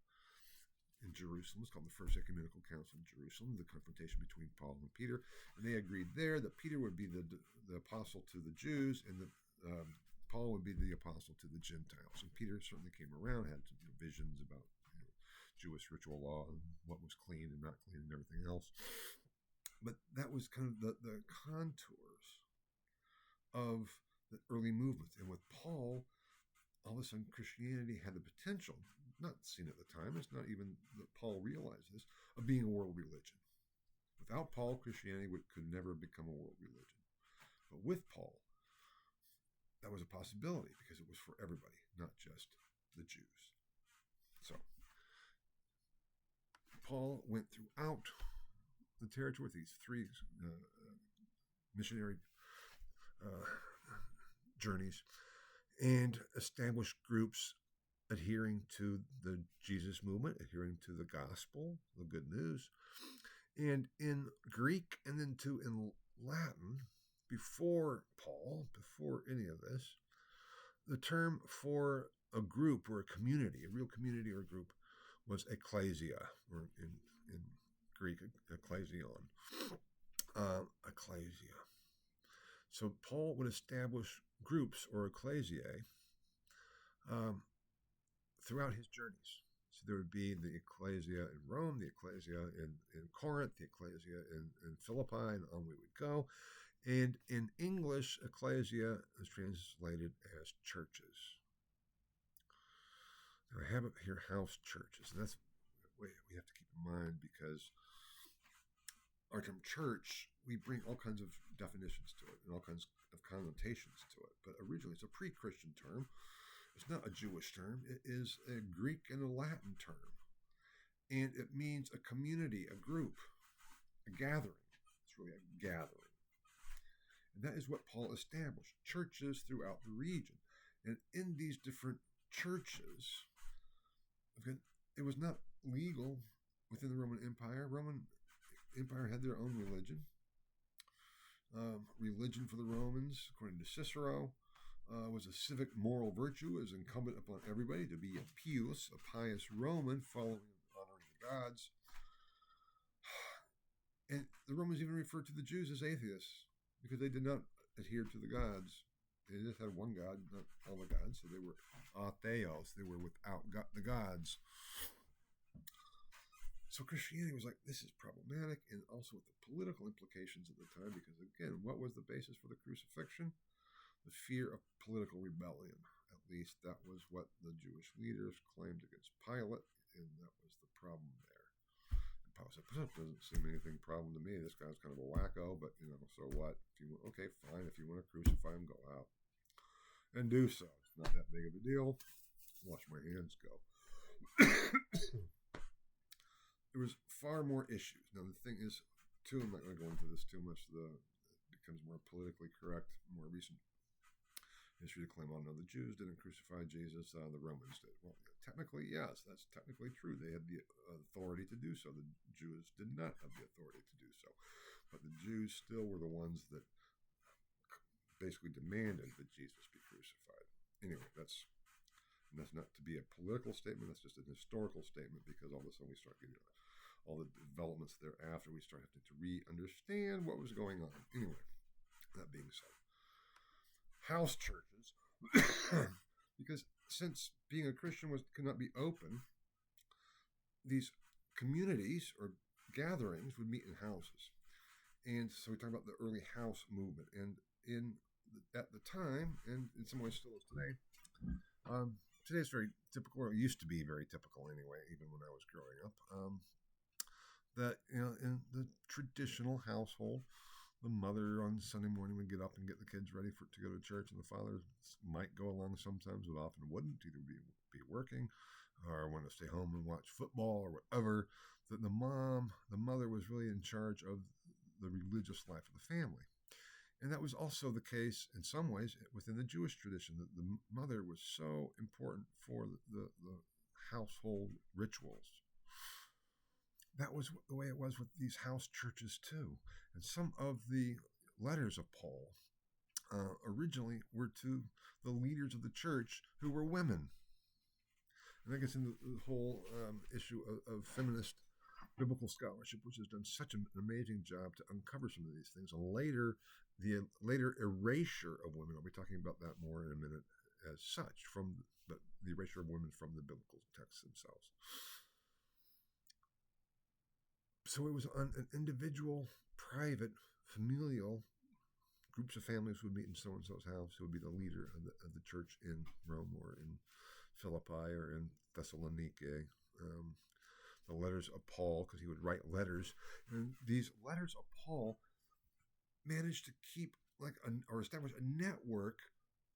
in Jerusalem. It's called the First Ecumenical Council in Jerusalem, the confrontation between Paul and Peter. And they agreed there that Peter would be the apostle to the Jews and that Paul would be the apostle to the Gentiles. And Peter certainly came around, had some visions about Jewish ritual law and what was clean and not clean and everything else. But that was kind of the contours of the early movement. And with Paul, all of a sudden Christianity had the potential, not seen at the time, it's not even that Paul realized this, of being a world religion. Without Paul, Christianity could never become a world religion. But with Paul, that was a possibility because it was for everybody, not just the Jews. So Paul went throughout the territory with these 3 missionary journeys and established groups adhering to the Jesus movement, adhering to the gospel, the good news. And in Greek and then too in Latin, before Paul, before any of this, the term for a group or a community, a real community or a group, was ecclesia, or in Greek, ekklesion. Ecclesia. So Paul would establish groups or ecclesiae throughout his journeys. So there would be the ecclesia in Rome, the ecclesia in Corinth, the ecclesia in Philippi, and on we would go. And in English, ecclesia is translated as churches. Now, I have it here, house churches. And that's what we have to keep in mind because our term church we bring all kinds of definitions to it and all kinds of connotations to it. But originally, it's a pre-Christian term. It's not a Jewish term. It is a Greek and a Latin term. And it means a community, a group, a gathering. It's really a gathering. And that is what Paul established, churches throughout the region. And in these different churches, it was not legal within the Roman Empire. Roman Empire had their own religion. Religion for the Romans, according to Cicero, was a civic moral virtue. It was incumbent upon everybody to be a pious, a pious Roman, following and honoring the gods. And the Romans even referred to the Jews as atheists because they did not adhere to the gods. They just had one God, not all the gods. So they were atheos. They were without the gods. So Christianity was like, this is problematic, and also with the political implications at the time, because again, what was the basis for the crucifixion? The fear of political rebellion. At least that was what the Jewish leaders claimed against Pilate, and that was the problem there. And Pilate said, "That doesn't seem anything problem to me. This guy's kind of a wacko, but so what? If you okay, fine. If you want to crucify him, go out and do so. It's not that big of a deal. Wash my hands, go." There was far more issues. Now, the thing is, too, I'm not going to go into this too much. It becomes more politically correct, more recent history to claim, oh, no, the Jews didn't crucify Jesus, the Romans did. Well, technically, yes, that's technically true. They had the authority to do so. The Jews did not have the authority to do so. But the Jews still were the ones that basically demanded that Jesus be crucified. Anyway, that's not to be a political statement. That's just an historical statement, because all of a sudden we start getting all the developments thereafter. We start having to re-understand what was going on. Anyway, that being said, house churches, because since being a Christian could not be open, these communities or gatherings would meet in houses. And so we talk about the early house movement. And at the time, and in some ways still is today, today is very typical, or it used to be very typical anyway, even when I was growing up, that in the traditional household, the mother on Sunday morning would get up and get the kids ready to go to church, and the father might go along sometimes, but often wouldn't, either be working or want to stay home and watch football or whatever. That the mother was really in charge of the religious life of the family. And that was also the case in some ways within the Jewish tradition, that the mother was so important for the household rituals. That was the way it was with these house churches too. And some of the letters of Paul originally were to the leaders of the church who were women. And that gets into the whole issue of feminist biblical scholarship, which has done such an amazing job to uncover some of these things. And the later erasure of women, I'll be talking about that more in a minute, as such, from the erasure of women from the biblical texts themselves. So it was on an individual, private, familial groups of families would meet in so-and-so's house, who would be the leader of the church in Rome or in Philippi or in Thessaloniki. The letters of Paul, because he would write letters. And these letters of Paul managed to keep or establish a network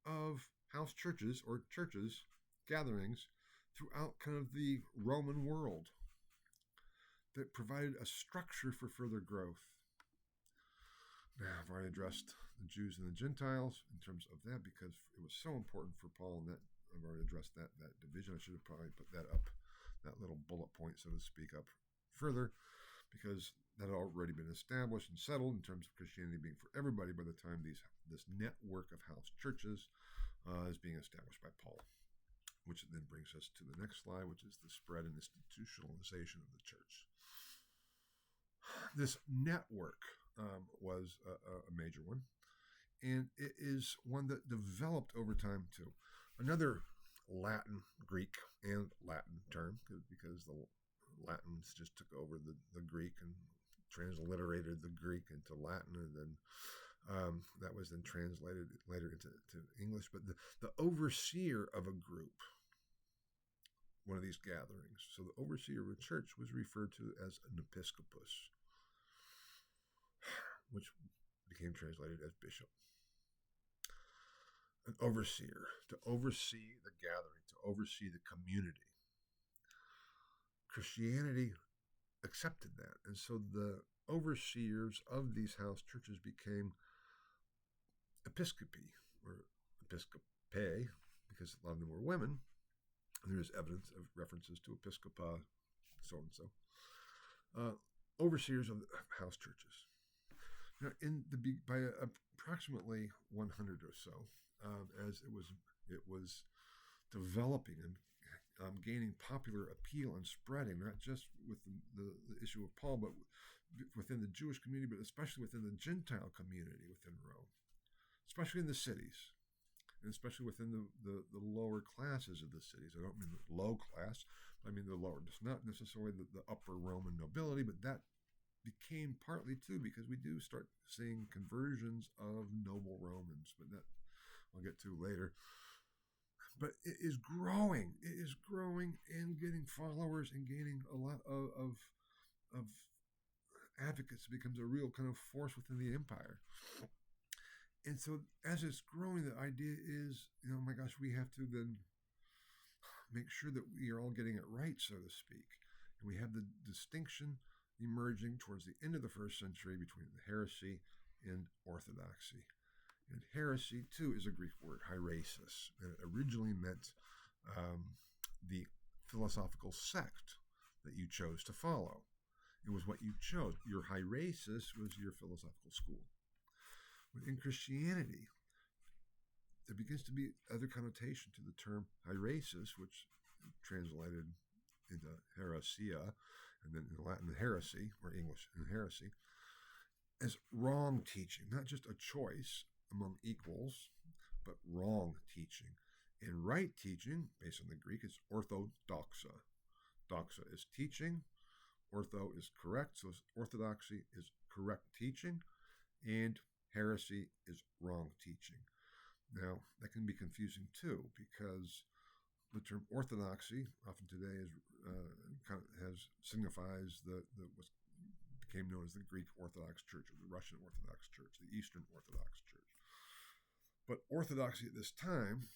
of house churches or churches, gatherings, throughout kind of the Roman world that provided a structure for further growth. Now, I've already addressed the Jews and the Gentiles in terms of that, because it was so important for Paul, and that I've already addressed that division. I should have probably put that up, that little bullet point, so to speak, up further, because that had already been established and settled in terms of Christianity being for everybody by the time this network of house churches is being established by Paul, which then brings us to the next slide, which is the spread and institutionalization of the church. This network was a major one, and it is one that developed over time too. Another Latin, Greek, and Latin term, because the Latins just took over the Greek and transliterated the Greek into Latin, and then that was then translated later into English. But the overseer of a group, one of these gatherings, so the overseer of a church was referred to as an episcopus. which became translated as bishop. An overseer, to oversee the gathering, to oversee the community. Christianity accepted that, and so the overseers of these house churches became episcopi, or episcopae, because a lot of them were women. And there's evidence of references to episcopa, so and so. Overseers of house churches. Now, by approximately 100 or so, as it was developing and gaining popular appeal and spreading, not just with the issue of Paul, but within the Jewish community, but especially within the Gentile community within Rome, especially in the cities, and especially within the lower classes of the cities. I don't mean the low class, but I mean the lower. It's not necessarily the upper Roman nobility, but that became partly too because we do start seeing conversions of noble Romans, but that I'll get to later. But it is growing. It is growing and getting followers and gaining a lot of advocates. It becomes a real kind of force within the empire. And so as it's growing, the idea is, oh my gosh, we have to then make sure that we are all getting it right, so to speak. And we have the distinction emerging towards the end of the first century between the heresy and orthodoxy. And heresy, too, is a Greek word, hierasis. And it originally meant the philosophical sect that you chose to follow. It was what you chose. Your hierasis was your philosophical school. Within Christianity, there begins to be other connotation to the term hierasis, which translated into heresia, and then in Latin heresy, or English in heresy, as wrong teaching, not just a choice among equals, but wrong teaching. And right teaching, based on the Greek, is orthodoxa. Doxa is teaching, ortho is correct, so orthodoxy is correct teaching, and heresy is wrong teaching. Now, that can be confusing too, because the term orthodoxy often today is signifies what became known as the Greek Orthodox Church, or the Russian Orthodox Church, the Eastern Orthodox Church. But orthodoxy at this time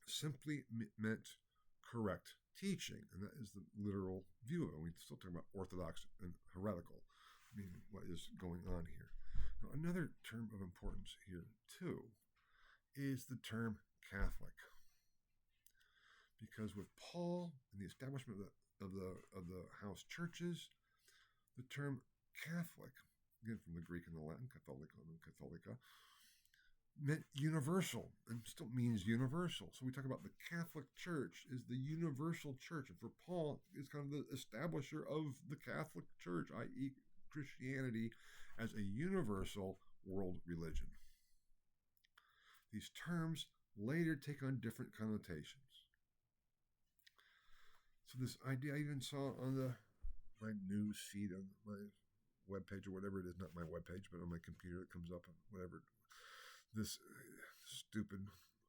simply meant correct teaching, and that is the literal view of it. We're still talking about orthodox and heretical, meaning what is going on here. Now, another term of importance here too is the term Catholic, because with Paul and the establishment of the house churches, the term Catholic, again from the Greek and the Latin, Catholicon and Catholica, meant universal and still means universal. So we talk about the Catholic Church is the universal church, and for Paul, is kind of the establisher of the Catholic Church, i.e., Christianity as a universal world religion. These terms later take on different connotations. So this idea I even saw on my news feed on my webpage, or whatever it is, not my webpage, but on my computer it comes up, whatever. This stupid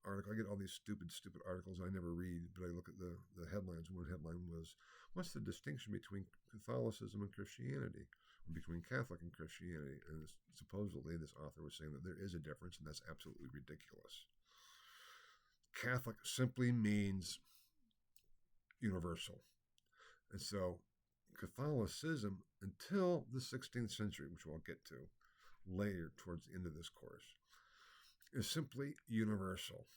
article. I get all these stupid articles I never read, but I look at the headlines. One headline was, what's the distinction between Catholicism and Christianity? Or between Catholic and Christianity? And supposedly this author was saying that there is a difference, and that's absolutely ridiculous. Catholic simply means universal. And so Catholicism, until the 16th century, which we'll get to later towards the end of this course, is simply universal.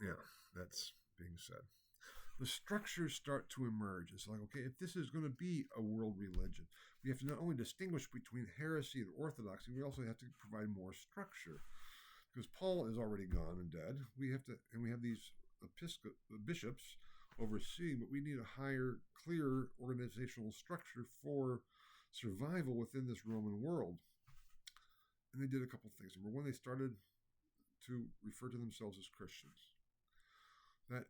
Yeah, that's being said. The structures start to emerge. It's like, okay, if this is going to be a world religion, we have to not only distinguish between heresy and orthodoxy, we also have to provide more structure. Because Paul is already gone and dead. We have these bishops overseeing, but we need a higher, clearer organizational structure for survival within this Roman world. And they did a couple of things. Number one, they started to refer to themselves as Christians. That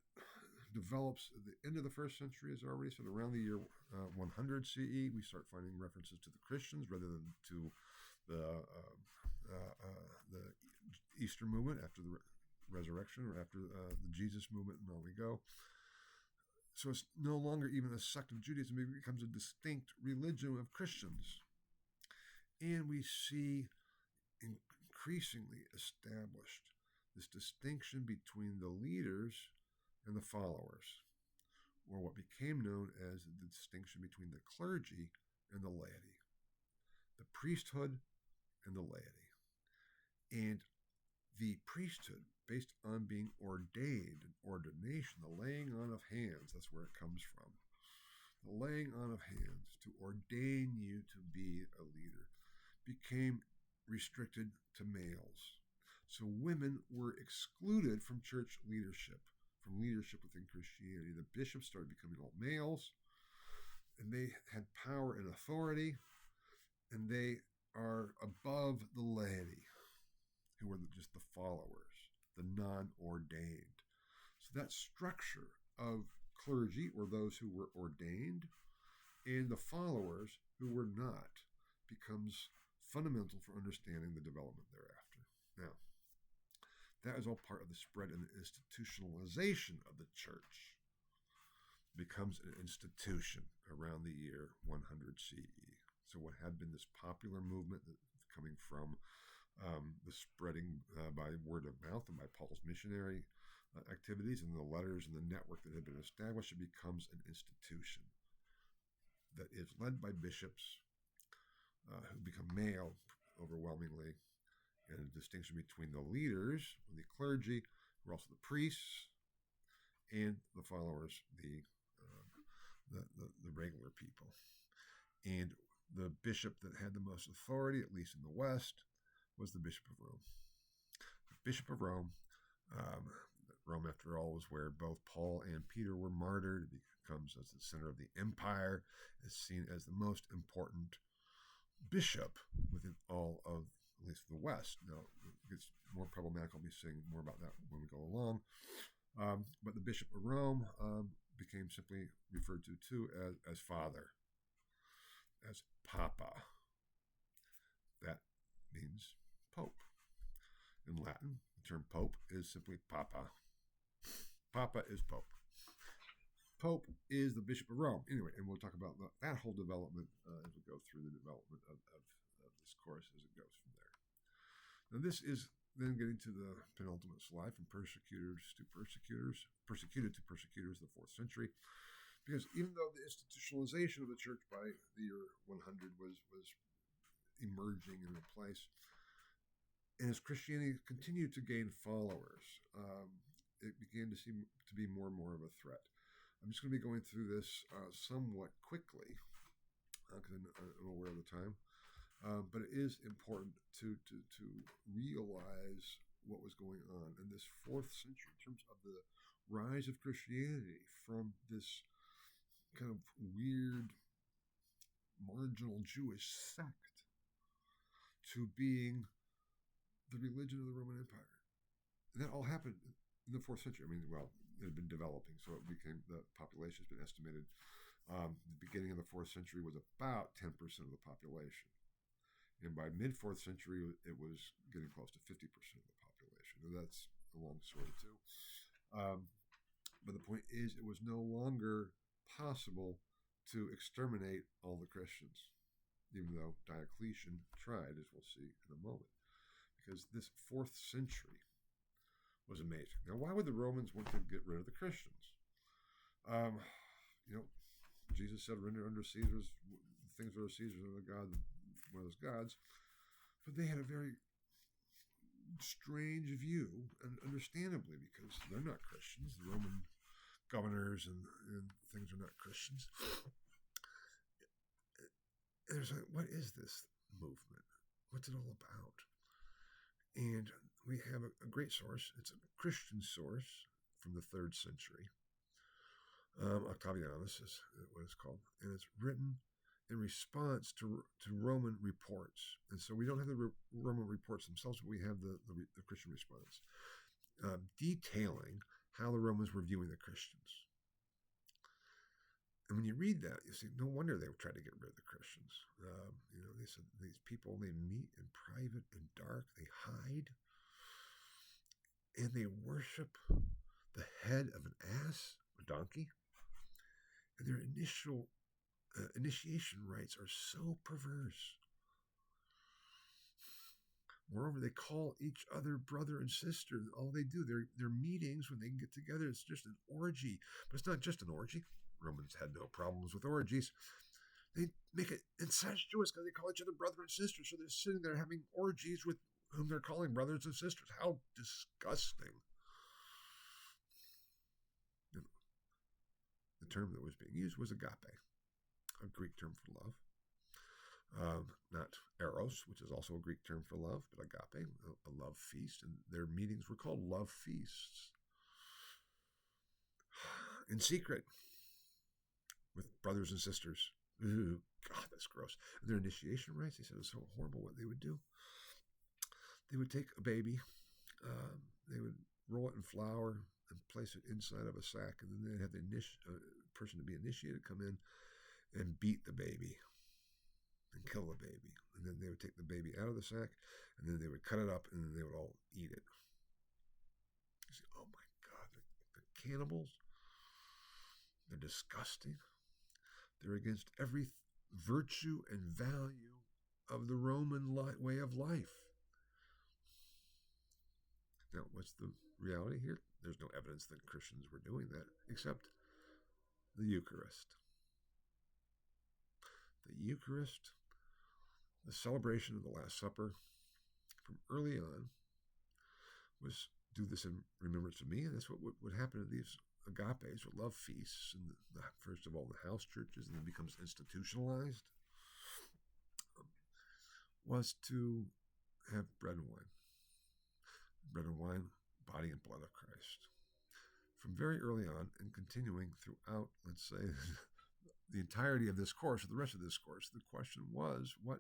develops at the end of the first century, as I already said, around the year 100 CE. We start finding references to the Christians rather than to the Easter movement after the resurrection, or after the Jesus movement, and on we go. So it's no longer even a sect of Judaism, it becomes a distinct religion of Christians. And we see increasingly established this distinction between the leaders and the followers, or what became known as the distinction between the clergy and the laity, the priesthood and the laity. And the priesthood, based on being ordained, ordination, the laying on of hands, that's where it comes from. The laying on of hands to ordain you to be a leader became restricted to males. So women were excluded from church leadership, from leadership within Christianity. The bishops started becoming all males, and they had power and authority, and they are above the laity, who were just the followers, the non-ordained. So that structure of clergy, or those who were ordained, and the followers who were not, becomes fundamental for understanding the development thereafter. Now, that is all part of the spread and the institutionalization of the church. It becomes an institution around the year 100 CE. So what had been this popular movement coming from the spreading by word of mouth and by Paul's missionary activities and the letters and the network that had been established, it becomes an institution that is led by bishops who become male overwhelmingly, and a distinction between the leaders, the clergy, who are also the priests, and the followers, the regular people. And the bishop that had the most authority, at least in the West, was the Bishop of Rome. The Bishop of Rome, Rome, after all, was where both Paul and Peter were martyred. It becomes as the center of the empire, is seen as the most important bishop within all of, at least the West. Now, it's more problematic. I'll be saying more about that when we go along. But the Bishop of Rome became simply referred to too as Father, as Papa. That means Pope. In Latin, the term Pope is simply Papa. Papa is Pope. Pope is the Bishop of Rome. Anyway, and we'll talk about that whole development as we go through the development of this course as it goes from there. Now, this is then getting to the penultimate slide, from persecuted to persecutors, the 4th century. Because even though the institutionalization of the church by the year 100 was emerging in a place, and as Christianity continued to gain followers, it began to seem to be more and more of a threat. I'm just going to be going through this somewhat quickly because I'm aware of the time. But it is important to realize what was going on in this 4th century in terms of the rise of Christianity from this kind of weird, marginal Jewish sect to being the religion of the Roman Empire. And that all happened in the 4th century. I mean, well, it had been developing, so it became, the population has been estimated. The beginning of the 4th century was about 10% of the population. And by mid-4th century, it was getting close to 50% of the population. And that's a long story, too. But the point is, it was no longer possible to exterminate all the Christians, even though Diocletian tried, as we'll see in a moment. Because this 4th century was amazing. Now, why would the Romans want to get rid of the Christians? Jesus said, "Render unto Caesar's things that are Caesar's, and the God, one of those gods." But they had a very strange view, and understandably, because they're not Christians. The Roman governors and things are not Christians. And there's like, what is this movement? What's it all about? And we have a great source. It's a Christian source from the 3rd century. Octavianus is what it's called. And it's written in response to Roman reports. And so we don't have the Roman reports themselves, but we have the Christian response, detailing how the Romans were viewing the Christians. And when you read that, you see, no wonder they tried to get rid of the Christians. They said these people, they meet in private and dark, they hide, and they worship the head of an ass, a donkey, And their initiation rites are so perverse. Moreover, they call each other brother and sister. All they do, their meetings when they get together, it's just an orgy. But it's not just an orgy. Romans had no problems with orgies. They make it incestuous because they call each other brother and sister. So they're sitting there having orgies with whom they're calling brothers and sisters. How disgusting. The term that was being used was agape, a Greek term for love. Not eros, which is also a Greek term for love, but agape, a love feast. And their meetings were called love feasts. In secret, with brothers and sisters. Ooh, God, that's gross. And their initiation rites, they said it was so horrible what they would do. They would take a baby, they would roll it in flour and place it inside of a sack, and then they'd have the person to be initiated come in and beat the baby and kill the baby. And then they would take the baby out of the sack, and then they would cut it up, and then they would all eat it. You say, oh my God, they're cannibals. They're disgusting. They're against every virtue and value of the Roman way of life. Now, what's the reality here? There's no evidence that Christians were doing that, except the Eucharist. The Eucharist, the celebration of the Last Supper, from early on, was do this in remembrance of me, and that's what would happen to these agapes, or love feasts, and first of all the house churches, and then becomes institutionalized, was to have bread and wine. Bread and wine, body and blood of Christ. From very early on and continuing throughout, let's say, the entirety of this course, or the rest of this course, the question was, what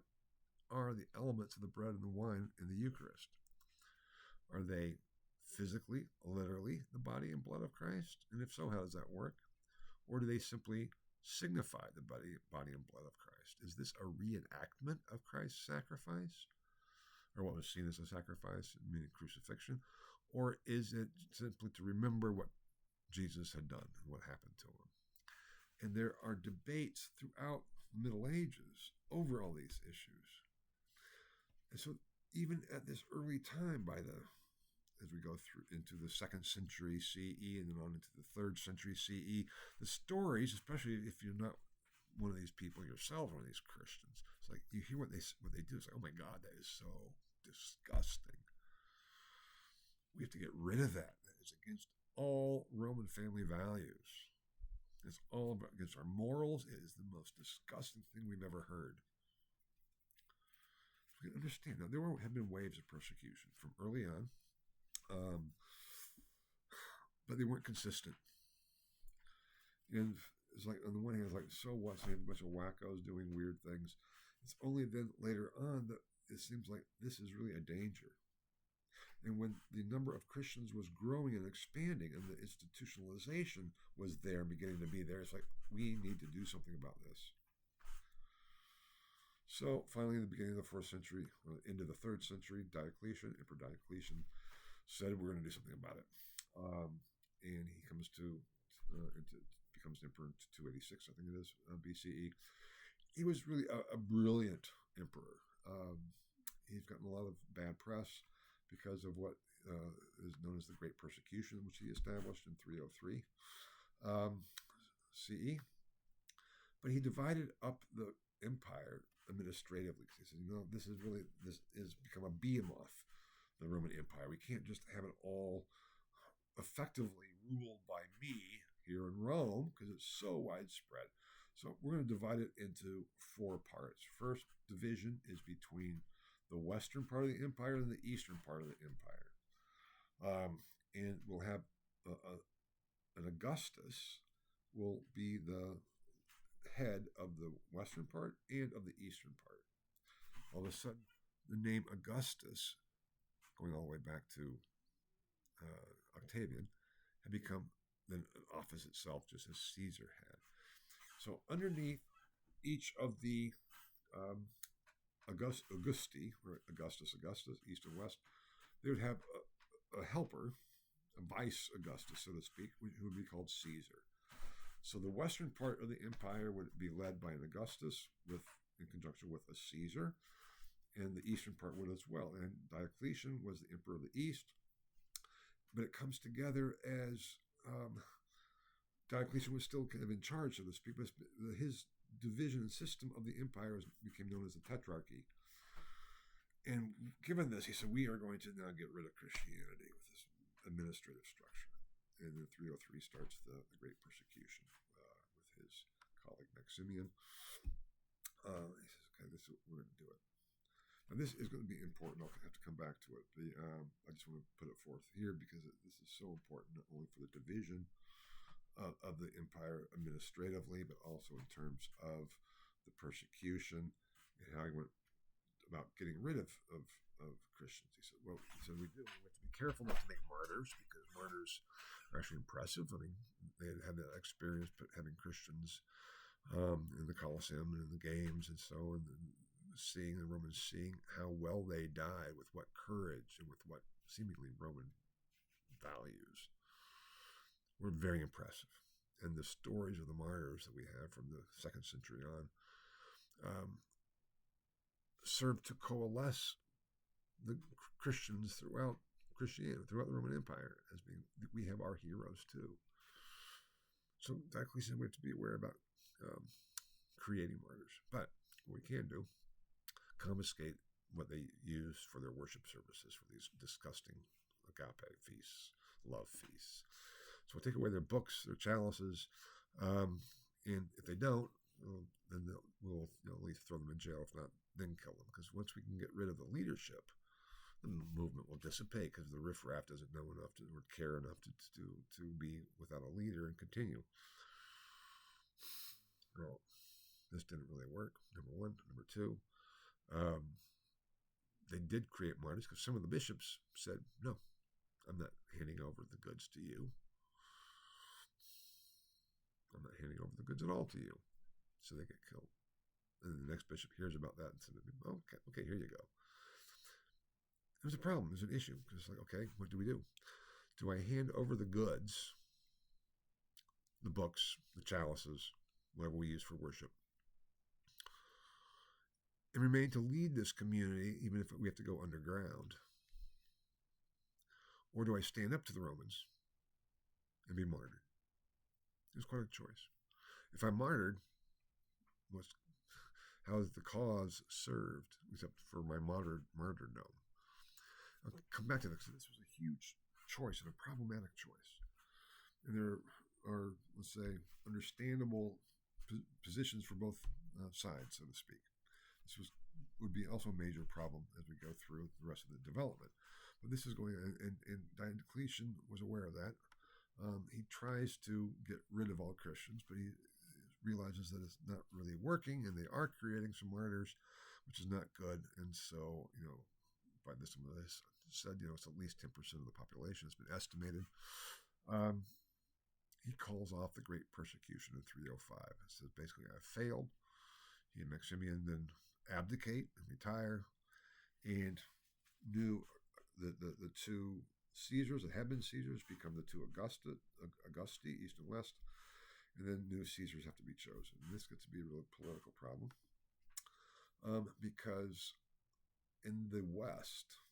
are the elements of the bread and the wine in the Eucharist? Are they physically, literally, the body and blood of Christ? And if so, how does that work? Or do they simply signify the body and blood of Christ? Is this a reenactment of Christ's sacrifice? Or what was seen as a sacrifice, meaning crucifixion? Or is it simply to remember what Jesus had done and what happened to him? And there are debates throughout the Middle Ages over all these issues. And so even at this early time, as we go through into the 2nd century CE and then on into the 3rd century CE, the stories, especially if you're not one of these people yourself, one of these Christians, it's like you hear what they do. It's like, oh my God, that is so disgusting. We have to get rid of that. That is against all Roman family values. It's all against our morals. It is the most disgusting thing we've ever heard. We can understand. Now, there have been waves of persecution from early on, but they weren't consistent. And it's like, on the one hand, it's like, so what? So you have a bunch of wackos doing weird things. It's only then later on that it seems like this is really a danger. And when the number of Christians was growing and expanding and the institutionalization was there, beginning to be there, it's like, we need to do something about this. So finally, in the beginning of the 4th century, into the 3rd century, Diocletian, Emperor Diocletian, said we're going to do something about it. And he comes becomes emperor in 286, I think it is, BCE. He was really a brilliant emperor. He's gotten a lot of bad press because of what is known as the Great Persecution, which he established in 303 CE. But he divided up the empire administratively. He said, this is become a behemoth, the Roman Empire. We can't just have it all effectively ruled by me here in Rome because it's so widespread. So we're going to divide it into 4 parts. First division is between the western part of the empire and the eastern part of the empire. And we'll have an Augustus will be the head of the western part and of the eastern part. All of a sudden, the name Augustus, going all the way back to Octavian, had become then an office itself, just as Caesar had. So underneath each of the Augusti, or Augustus, east and west, they would have a helper, a vice Augustus, so to speak, who would be called Caesar. So the western part of the empire would be led by an Augustus in conjunction with a Caesar, and the eastern part would as well. And Diocletian was the emperor of the east, but it comes together as Diocletian was still kind of in charge, so to speak, but his division and system of the empire became known as the Tetrarchy. And given this, he said, we are going to now get rid of Christianity with this administrative structure. And in 303 starts the Great Persecution with his colleague Maximian. He says, okay, this is what we're going to do it. Now, this is going to be important. I'll have to come back to it. I just want to put it forth here because this is so important, not only for the division of the empire administratively, but also in terms of the persecution and how he went about getting rid of Christians. He said, we have to be careful not to make martyrs, because martyrs are actually impressive. I mean, they had that experience, but having Christians in the Colosseum and in the games and so on, seeing the Romans, seeing how well they died, with what courage and with what seemingly Roman values, were very impressive. And the stories of the martyrs that we have from the 2nd century on served to coalesce the Christians throughout Christianity, throughout the Roman Empire, as being, we have our heroes too. So Diocletian, we have to be aware about creating martyrs. But what we can do, confiscate what they use for their worship services, for these disgusting agape feasts, love feasts. So we'll take away their books, their chalices, and if they don't, then we'll at least throw them in jail. If not, then kill them. Because once we can get rid of the leadership, the movement will dissipate, because the riffraff doesn't know enough to, or care enough to be without a leader and continue. Well, this didn't really work, number one. Number two, they did create martyrs, because some of the bishops said, no, I'm not handing over the goods to you. I'm not handing over the goods at all to you. So they get killed. And the next bishop hears about that and said, okay, here you go. There's a problem. There's an issue. Because it's like, okay, what do we do? Do I hand over the goods, the books, the chalices, whatever we use for worship, and remain to lead this community, even if we have to go underground? Or do I stand up to the Romans and be martyred? It's quite a choice. If I'm martyred, how is the cause served, except for my martyrdom? I'll come back to this. This was a huge choice and a problematic choice. And there are, let's say, understandable positions for both sides, so to speak. This would be also a major problem as we go through the rest of the development. But this is going on, and Diocletian was aware of that. He tries to get rid of all Christians, but he realizes that it's not really working, and they are creating some martyrs, which is not good. And so, by this, some of this said, it's at least 10% of the population has been estimated. He calls off the Great Persecution in 305. It says, basically, I failed. He and Maximian then abdicate and retire, and the two Caesars that have been Caesars become the two Augusti, east and west, and then new Caesars have to be chosen. And this gets to be a real political problem, because in the west,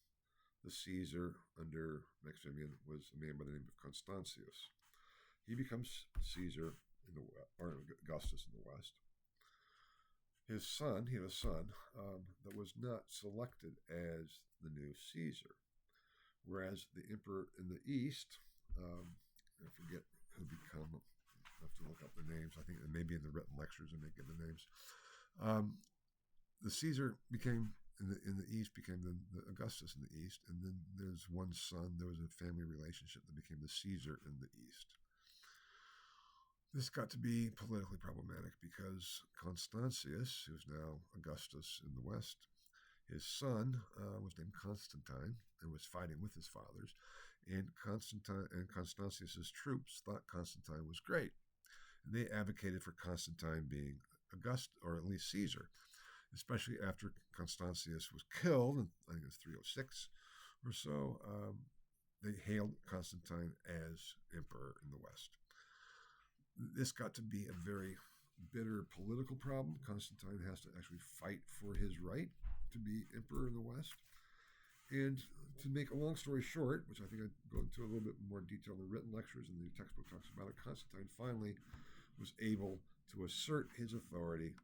the Caesar under Maximian was a man by the name of Constantius. He becomes Caesar or Augustus in the west. He had a son that was not selected as the new Caesar. Whereas the emperor in the east, I forget who become, I have to look up the names. I think maybe in the written lectures I may give the names. The Caesar became, in the east, became the Augustus in the east. And then there's one son, there was a family relationship that became the Caesar in the east. This got to be politically problematic because Constantius, who's now Augustus in the west, his son was named Constantine and was fighting with his fathers. And Constantius's troops thought Constantine was great. And they advocated for Constantine being Augustus, or at least Caesar, especially after Constantius was killed, in, I think it was 306 or so. They hailed Constantine as emperor in the west. this got to be a very bitter political problem. Constantine has to actually fight for his right to be emperor in the West. And to make a long story short, which I think I go into a little bit more detail in the written lectures and the textbook talks about it, Constantine finally was able to assert his authority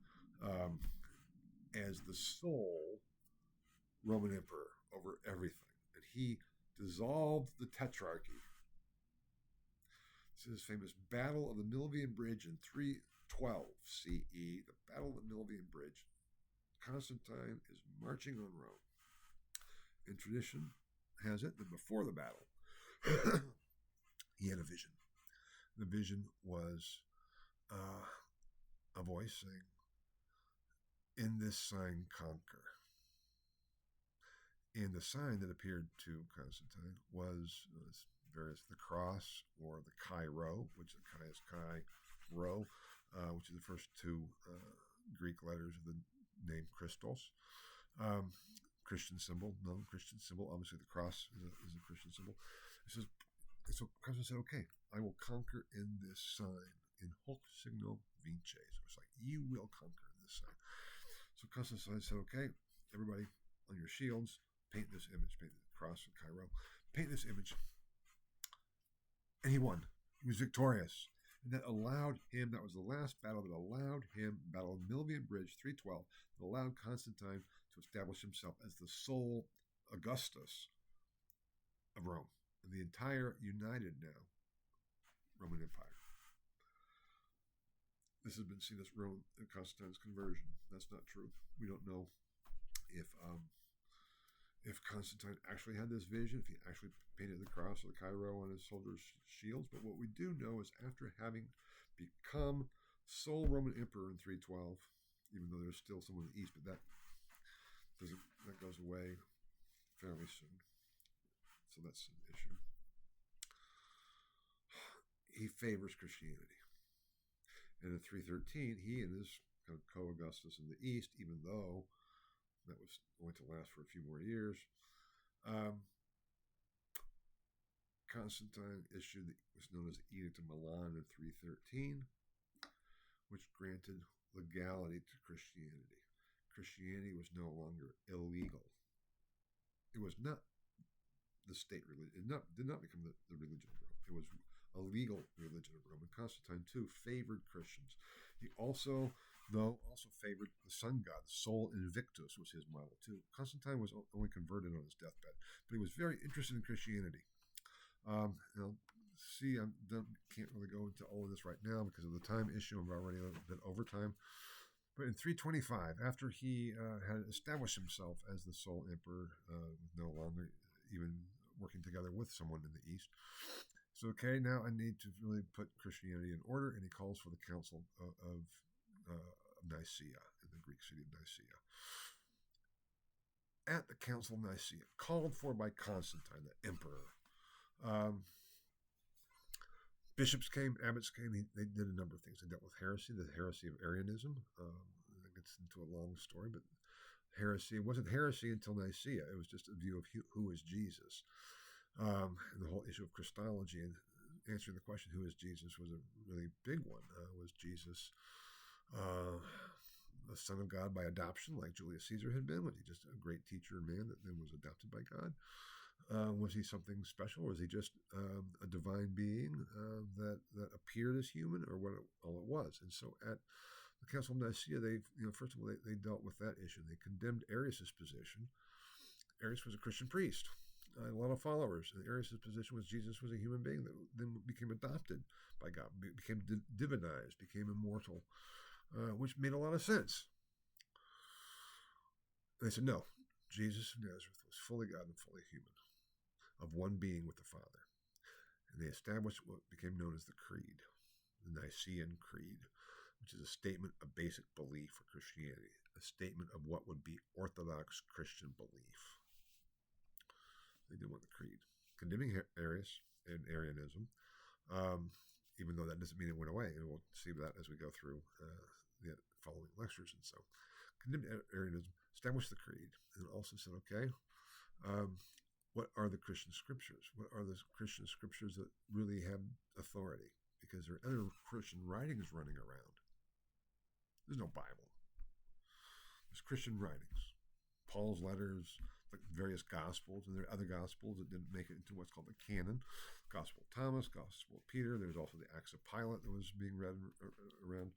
as the sole Roman emperor over everything. And he dissolved the tetrarchy. This is his famous Battle of the Milvian Bridge in 312 CE, the Battle of the Milvian Bridge. Constantine is marching on Rome. And tradition has it that before the battle, he had a vision. The vision was a voice saying, "In this sign conquer." And the sign that appeared to Constantine was the cross or the Chi Rho, which the Chi is Chi Rho, which is the first two Greek letters of the name Christos. Christian symbol, known Christian symbol. Obviously, the cross is a Christian symbol. It says, so Constantine said, "Okay, I will conquer in this sign, in hoc signo vinces." So it's like, you will conquer in this sign. So Constantine said, "Okay, everybody on your shields, paint this image, paint the cross of Chi Rho, paint this image." And he won. He was victorious. And that allowed him, that was the last battle that allowed him, Battle of Milvian Bridge, 312, that allowed Constantine to establish himself as the sole Augustus of Rome, and the entire united now Roman Empire. This has been seen as Constantine's conversion. That's not true. We don't know if Constantine actually had this vision, if he actually painted the cross or the Chi Rho on his soldiers' shields. But what we do know is after having become sole Roman emperor in 312, even though there's still someone in the east, but that goes away fairly soon. So that's an issue. He favors Christianity. And in 313, he and his kind of co-Augustus in the east, even though that was going to last for a few more years, Constantine issued what's known as the Edict of Milan in 313, which granted legality to Christianity. Christianity was no longer illegal. It was not the state religion. It did not become the religion of Rome. It was a legal religion of Rome. And Constantine, too, favored Christians. He also favored the sun god. Sol Invictus was his model, too. Constantine was only converted on his deathbed, but he was very interested in Christianity. I can't really go into all of this right now because of the time issue. I'm already a little bit over time. But in 325, after he had established himself as the sole emperor, no longer even working together with someone in the east, so okay, now I need to really put Christianity in order, and he calls for the Council of Nicaea, in the Greek city of Nicaea. At the Council of Nicaea, called for by Constantine, the emperor, bishops came, abbots came. They did a number of things. They dealt with heresy, the heresy of Arianism. That gets into a long story, but heresy wasn't heresy until Nicaea. It was just a view of who is Jesus. And the whole issue of Christology and answering the question, who is Jesus, was a really big one. Was Jesus the Son of God by adoption, like Julius Caesar had been? Was he just a great teacher and man that then was adopted by God? Was he something special, or was he just a divine being that appeared as human, or what all it was? And so at the Council of Nicaea, first of all, they dealt with that issue. They condemned Arius' position. Arius was a Christian priest, a lot of followers. And Arius' position was Jesus was a human being that then became adopted by God, became divinized, became immortal, which made a lot of sense. And they said, no, Jesus of Nazareth was fully God and fully human, of one being with the Father. And they established what became known as the Creed, the Nicene Creed, which is a statement of basic belief for Christianity, a statement of what would be Orthodox Christian belief. They did want the Creed, condemning Arius and Arianism, even though that doesn't mean it went away. And we'll see that as we go through the following lectures. And so, condemned Arianism, established the Creed, and also said, okay, what are the Christian scriptures? What are the Christian scriptures that really have authority? because there are other Christian writings running around. There's no Bible. There's Christian writings, Paul's letters, the various Gospels, and there are other Gospels that didn't make it into what's called the canon. Gospel of Thomas, Gospel of Peter. There's also the Acts of Pilate that was being read around.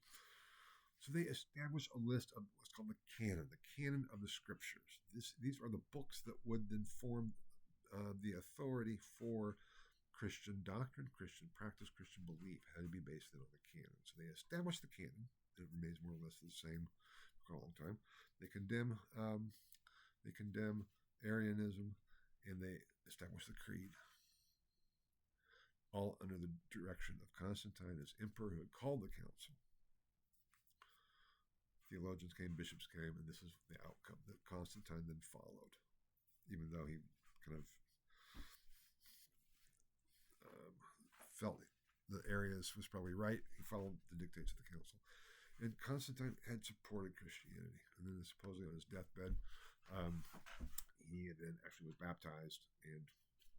So they established a list of what's called the canon of the Scriptures. These are the books that would then form the authority for Christian doctrine, Christian practice, Christian belief. It had to be based on the canon. So they established the canon. It remains more or less the same for a long time. They condemn Arianism, and they establish the creed, all under the direction of Constantine as emperor, who had called the council. Theologians came, bishops came, and this is the outcome that Constantine then followed, even though he kind of felt that Arius was probably right. He followed the dictates of the council. And Constantine had supported Christianity. And then supposedly on his deathbed, he then actually was baptized and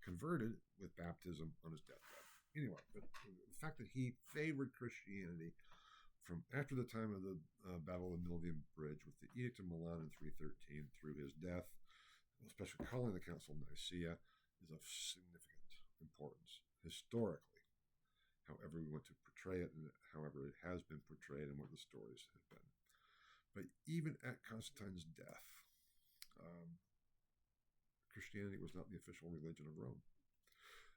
converted with baptism on his deathbed. Anyway, but the fact that he favored Christianity from after the time of the Battle of the Milvian Bridge with the Edict of Milan in 313 through his death, especially calling the Council of Nicaea, is of significant importance historically. However we want to portray it, and however it has been portrayed, and what the stories have been. But even at Constantine's death, Christianity was not the official religion of Rome.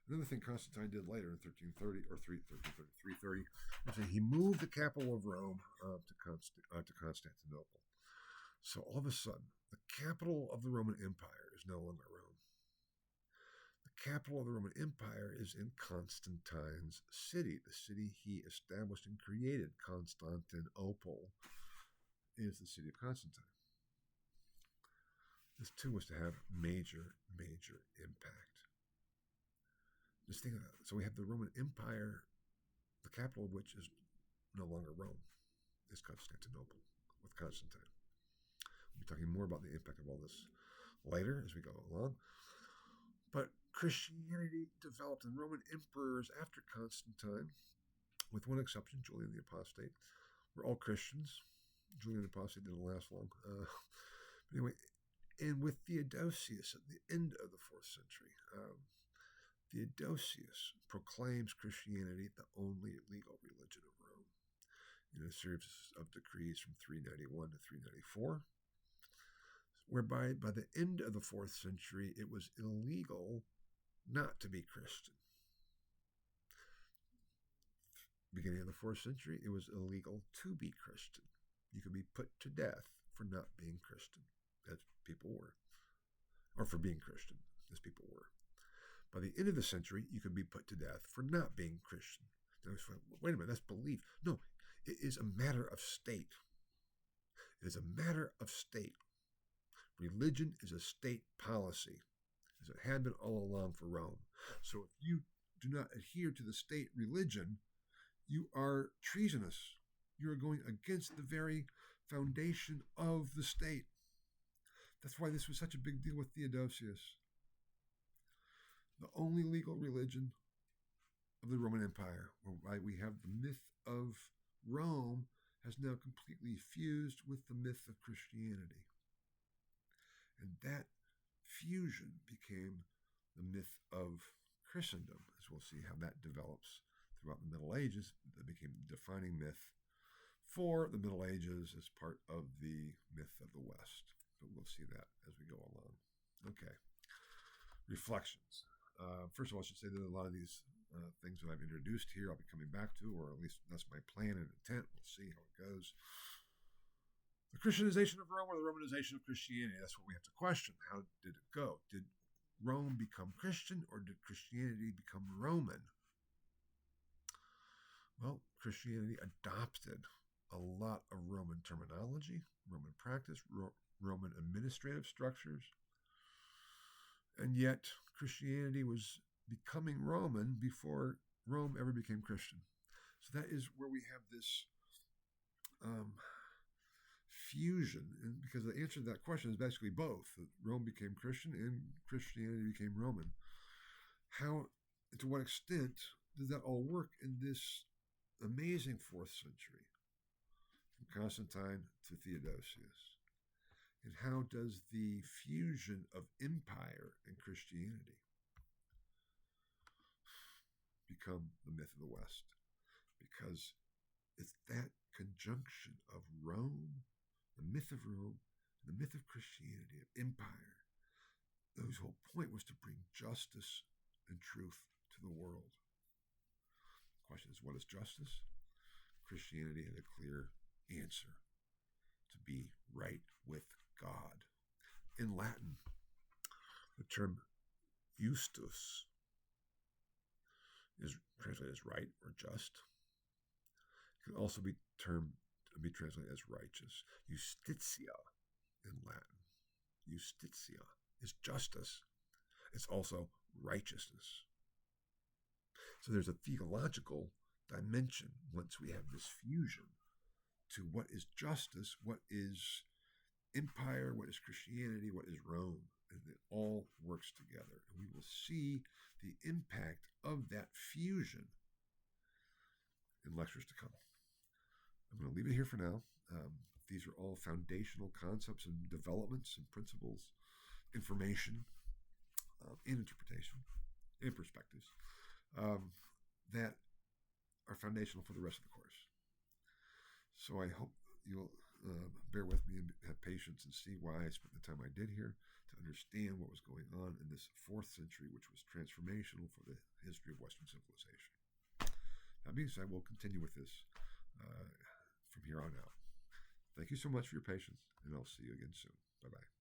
Another thing Constantine did later in 1330 or 330 was that he moved the capital of Rome to Constantinople. So all of a sudden, the capital of the Roman Empire is no longer Rome. The capital of the Roman Empire is in Constantine's city. The city he established and created, Constantinople, is the city of Constantine. This too was to have major impact. Just think of that. So we have the Roman Empire, the capital of which is no longer Rome, is Constantinople with Constantine. We'll be talking more about the impact of all this later as we go along. But Christianity developed, and Roman emperors after Constantine, with one exception, Julian the Apostate, were all Christians. Julian the Apostate didn't last long. But anyway, and with Theodosius at the end of the 4th century, Theodosius proclaims Christianity the only legal religion of Rome in a series of decrees from 391 to 394, whereby by the end of the 4th century, it was illegal not to be Christian. Beginning of the 4th century, it was illegal to be Christian. You could be put to death for not being Christian, as people were, or for being Christian, as people were. By the end of the century, you could be put to death for not being Christian. Wait a minute, that's belief. No, it is a matter of state. It is a matter of state. Religion is a state policy, as it had been all along for Rome. So if you do not adhere to the state religion, you are treasonous. You are going against the very foundation of the state. That's why this was such a big deal with Theodosius. The only legal religion of the Roman Empire, whereby we have the myth of Rome, has now completely fused with the myth of Christianity. And that fusion became the myth of Christendom, as we'll see how that develops throughout the Middle Ages. That became the defining myth for the Middle Ages as part of the myth of the West. But we'll see that as we go along. Okay. Reflections. First of all, I should say that a lot of these things that I've introduced here I'll be coming back to, or at least that's my plan and intent. We'll see how it goes. The Christianization of Rome or the Romanization of Christianity, that's what we have to question. How did it go? Did Rome become Christian, or did Christianity become Roman? Well, Christianity adopted a lot of Roman terminology, Roman practice, Roman administrative structures, and yet Christianity was becoming Roman before Rome ever became Christian. So that is where we have this fusion, and because the answer to that question is basically both. Rome became Christian and Christianity became Roman. How, to what extent does that all work in this amazing 4th century, from Constantine to Theodosius. And how does the fusion of empire and Christianity become the myth of the West? Because it's that conjunction of Rome, the myth of Rome, the myth of Christianity, of empire, whose whole point was to bring justice and truth to the world. The question is, what is justice? Christianity had a clear answer: to be right with God. In Latin, the term justus is translated as right or just. It can also be translated as righteous. Justitia in Latin. Justitia is justice. It's also righteousness. So there's a theological dimension once we have this fusion to what is justice, what is empire, what is Christianity, what is Rome, and it all works together. And we will see the impact of that fusion in lectures to come. I'm going to leave it here for now. These are all foundational concepts and developments and principles, information, and interpretation, and perspectives that are foundational for the rest of the course. So I hope you'll bear with me and have patience and see why I spent the time I did here to understand what was going on in this 4th century, which was transformational for the history of Western civilization. That being said, we'll continue with this from here on out. Thank you so much for your patience, and I'll see you again soon. Bye-bye.